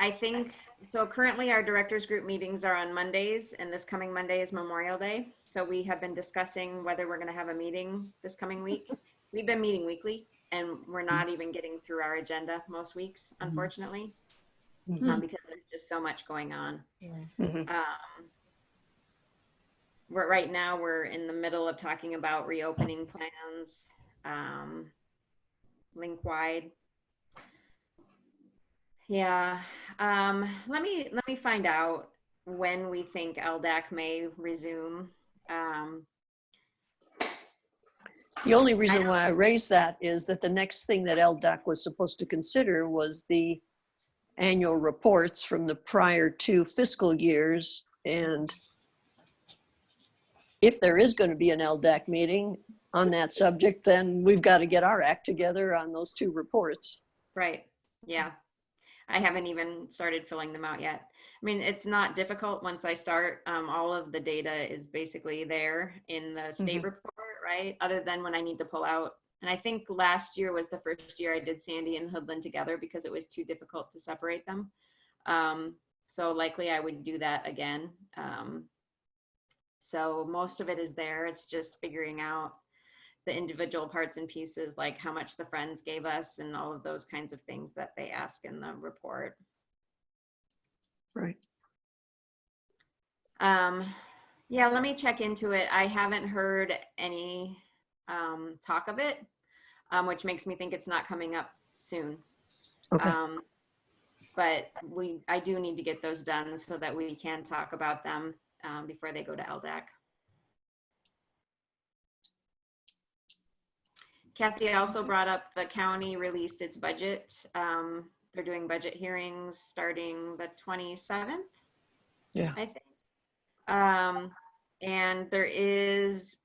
I think, so currently our directors group meetings are on Mondays, and this coming Monday is Memorial Day. So we have been discussing whether we're going to have a meeting this coming week. We've been meeting weekly, and we're not even getting through our agenda most weeks, unfortunately, because there's just so much going on. Right now we're in the middle of talking about reopening plans, link-wide. Yeah, let me find out when we think LDAC may resume. The only reason why I raised that is that the next thing that LDAC was supposed to consider was the annual reports from the prior 2 fiscal years. And if there is going to be an LDAC meeting on that subject, then we've got to get our act together on those 2 reports. Right, yeah. I haven't even started filling them out yet. I mean, it's not difficult once I start. All of the data is basically there in the state report, right? Other than when I need to pull out. And I think last year was the first year I did Sandy and Hoodland together because it was too difficult to separate them. So likely I would do that again. So most of it is there. It's just figuring out the individual parts and pieces, like how much the friends gave us and all of those kinds of things that they ask in the report. Right. Yeah, let me check into it. I haven't heard any talk of it, which makes me think it's not coming up soon. Okay. But I do need to get those done so that we can talk about them before they go to LDAC. Kathy also brought up the county released its budget. They're doing budget hearings starting the 27th, Yeah. I think. And there is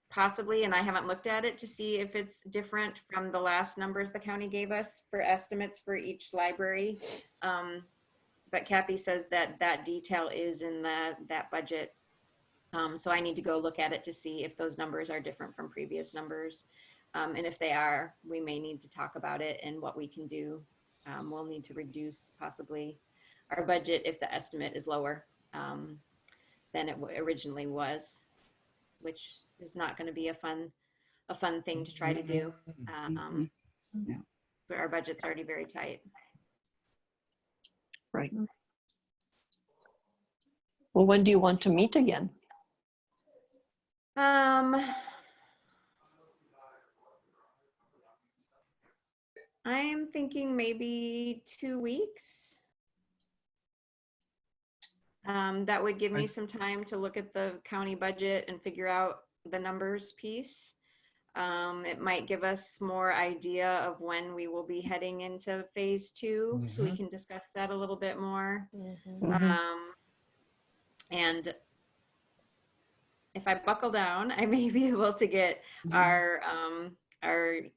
possibly, and I haven't looked at it to see if it's different from the last numbers the county gave us for estimates for each library. But Kathy says that that detail is in that budget. So I need to go look at it to see if those numbers are different from previous numbers. And if they are, we may need to talk about it and what we can do. We'll need to reduce possibly our budget if the estimate is lower than it originally was, which is not going to be a fun thing to try to do. But our budget's already very tight. Right. Well, when do you want to meet again? I'm thinking maybe 2 weeks. That would give me some time to look at the county budget and figure out the numbers piece. It might give us more idea of when we will be heading into phase 2, so we can discuss that a little bit more. And if I buckle down, I may be able to get our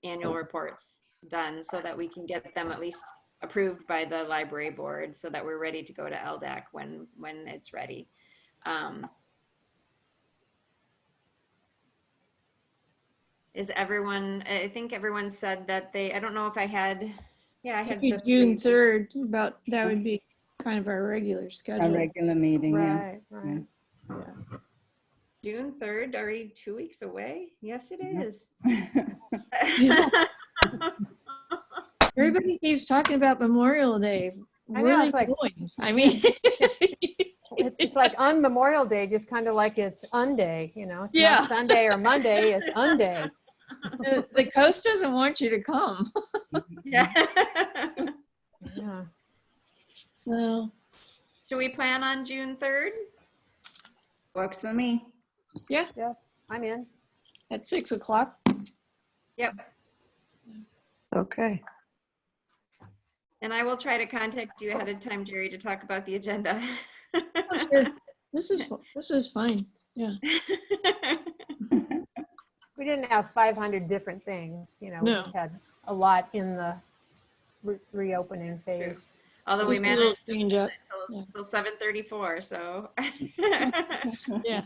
annual reports done so that we can get them at least approved by the library board so that we're ready to go to LDAC when it's ready. Is everyone, I think everyone said that they, I don't know if I had, yeah, I had Maybe the June 3. 3rd, about, that would be kind of our regular A schedule. regular meeting, yeah. Right, right. Yeah. June 3rd, already 2 weeks away? Yes, it Yeah. is. Yeah. Everybody keeps talking about Memorial Day. I know, Really it's like- going. I mean, It's like on Memorial Day, just kind of like it's unday, you know? It's Yeah. not Sunday or Monday, it's unday. the coast doesn't want you to come. Yeah. Yeah. So, Should we plan on June 3rd? Works for me. yeah, Yes, I'm in. at 6 o'clock. Yep. Okay. And I will try to contact you ahead of time, Jerry, to talk about the agenda. Oh, sure. This is fine. Yeah. We didn't have 500 different things, you know, we No. just had a lot in the reopening phase. Although we Just a little managed change up. till 7:34, so. Yeah.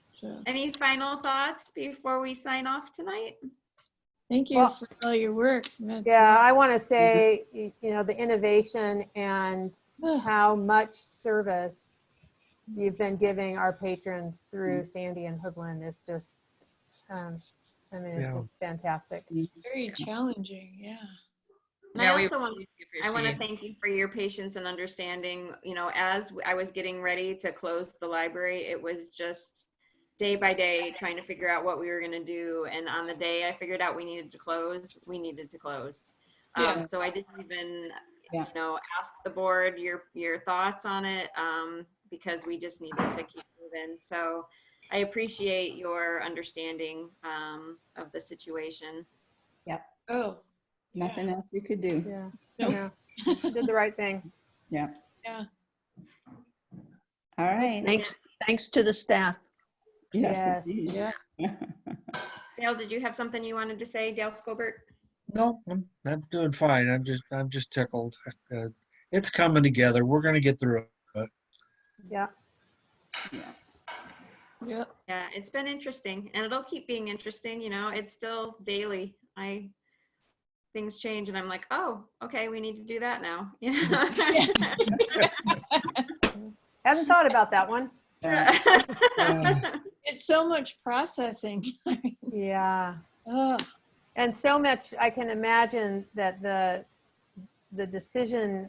So, Any final thoughts before we sign off tonight? thank you Well- for all your work. That's, Yeah, I want to say, you know, the innovation and how much service you've been giving our patrons through Sandy and Hoodland is just, I mean, it's Yeah. just fantastic. very challenging. Yeah. And Yeah, I we also want, I want to appreciate- thank you for your patience and understanding. You know, as I was getting ready to close the library, it was just day by day trying to figure out what we were going to do. And on the day I figured out we needed to close, we needed to close. Yeah. So I didn't even, Yeah. you know, ask the board your thoughts on it, because we just needed to keep moving. So I appreciate your understanding of the situation. Oh, Nothing else you could do. Yeah, Nope. yeah, you did the right thing. Yeah. yeah. All right. Thanks to the staff. Yes, Yes. indeed. Yeah. Dale, did you have something you wanted to say, Dale Scobert? No, I'm doing fine. I'm just tickled. It's coming together. We're gonna get through it. Yeah. Yeah. Yeah, it's been interesting, and it'll keep being interesting. You know, it's still daily. Things change, and I'm like, oh, okay, we need to do that now. You know? Hadn't thought about that one. It's so much processing. Yeah. Oh, And so much, I can imagine that the decision,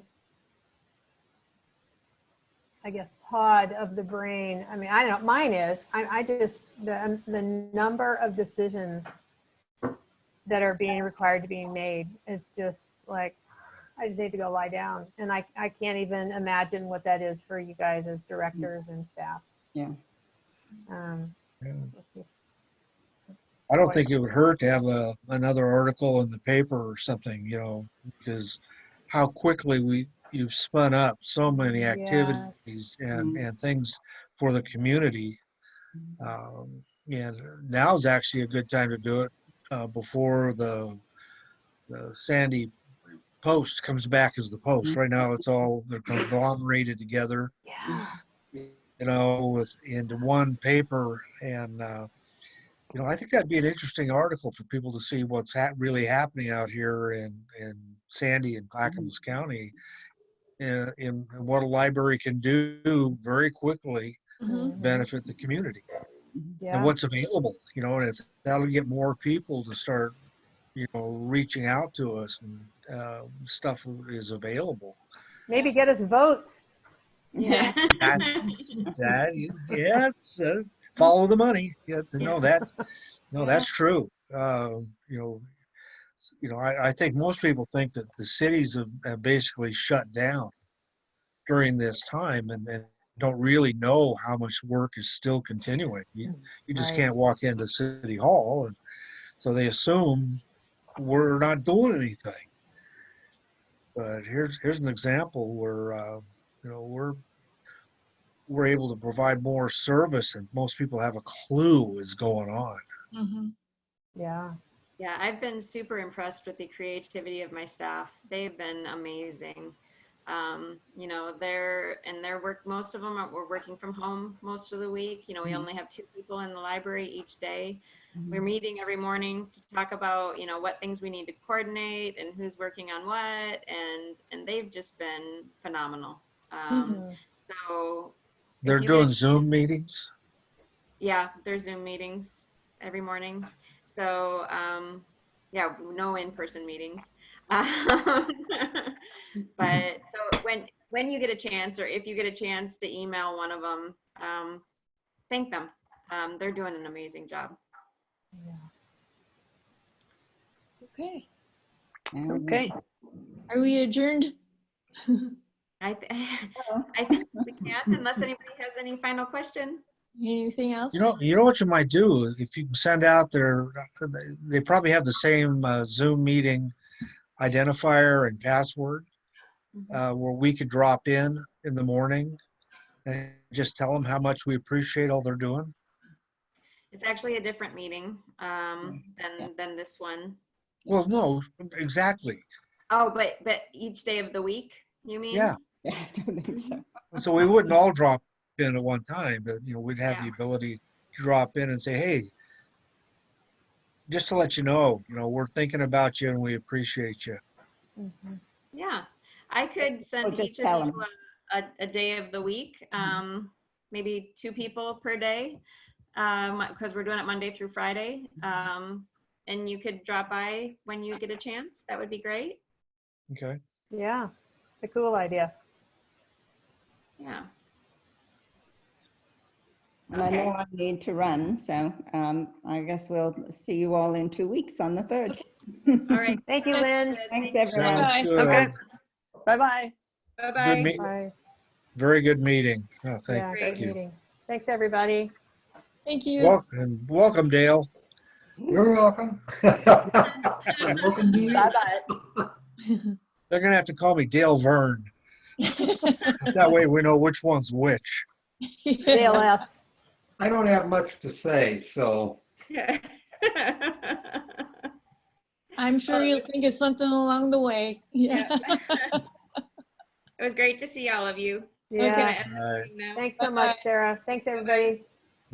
I guess, pod of the brain, I mean, I don't know, mine is, I just, the number of decisions that are being required to be made is just like, I just need to go lie down. And I can't even imagine what that is for you guys as directors and staff. Yeah. It's just, I don't think it would hurt to have another article in the paper or something, because how quickly you've spun up so many activities and things for the community. And now's actually a good time to do it before the Sandy Post comes back as the Post. Right now, they're conglomerated together, yeah. into one paper. And, I think that'd be an interesting article for people to see what's really happening out here in Sandy and Clackamas County, and what a library can do very quickly to benefit the community. Yeah. And what's available, and if that'll get more people to start, reaching out to us, and stuff is available. Maybe get us votes. Yeah. It's follow the money. Yeah, that's true. I think most people think that the cities have basically shut down during this time, and don't really know how much work is still continuing. You just Right. can't walk into City Hall, and so they assume we're not doing anything. But here's an example where we're able to provide more service, and most people have a clue what's going on. Yeah. Yeah, I've been super impressed with the creativity of my staff. They've been amazing. You know, most of them were working from home most of the week. You know, we only have 2 people in the library each day. We're meeting every morning to talk about, you know, what things we need to coordinate and who's working on what. And they've just been phenomenal. So They're if you doing get, Zoom meetings. yeah, there's Zoom meetings every morning. So, yeah, no in-person meetings. But so when you get a chance, or if you get a chance to email one of them, thank them. They're doing an amazing job. Okay. Okay. Are we adjourned? I think we can, unless anybody has any final question. Anything else? You know what you might do, if you can send out they probably have the same Zoom meeting identifier and password, where we could drop in the morning and just tell them how much we appreciate all they're doing. It's actually a different meeting than this one. Well, no, exactly. Oh, but each day of the week, you mean? Yeah. Yeah, I don't think so. So we wouldn't all drop in at one time, but you know, we'd have Yeah. the ability to drop in and say, hey, just to let you know, we're thinking about you and we appreciate you. Yeah, I could send just each of tell you 'em. a day of the week, maybe 2 people per day, because we're doing it Monday through Friday. And you could drop by when you get a chance. That would be great. Okay. Yeah, a cool idea. Yeah. And I know I need to run, so I guess we'll see you all in 2 weeks on the 3rd. All right. Thank you, Lynn. Thanks, Thank you. everyone. Sounds good. Okay. Bye-bye. Bye-bye. Bye. Very good meeting. Oh, thank Yeah, Great. great you. meeting. Thanks, everybody. Thank you. Welcome, Dale. You're welcome. And welcome to you. Bye-bye. They're gonna have to call me Dale Vern. That way we know which one's which. ALS. I don't have much to say, so Yeah. I'm sure you'll think of something along the way. Yeah. It was great to see all of you. Yeah. Can I end the meeting now? Thanks so much, Sarah. Thanks, everybody.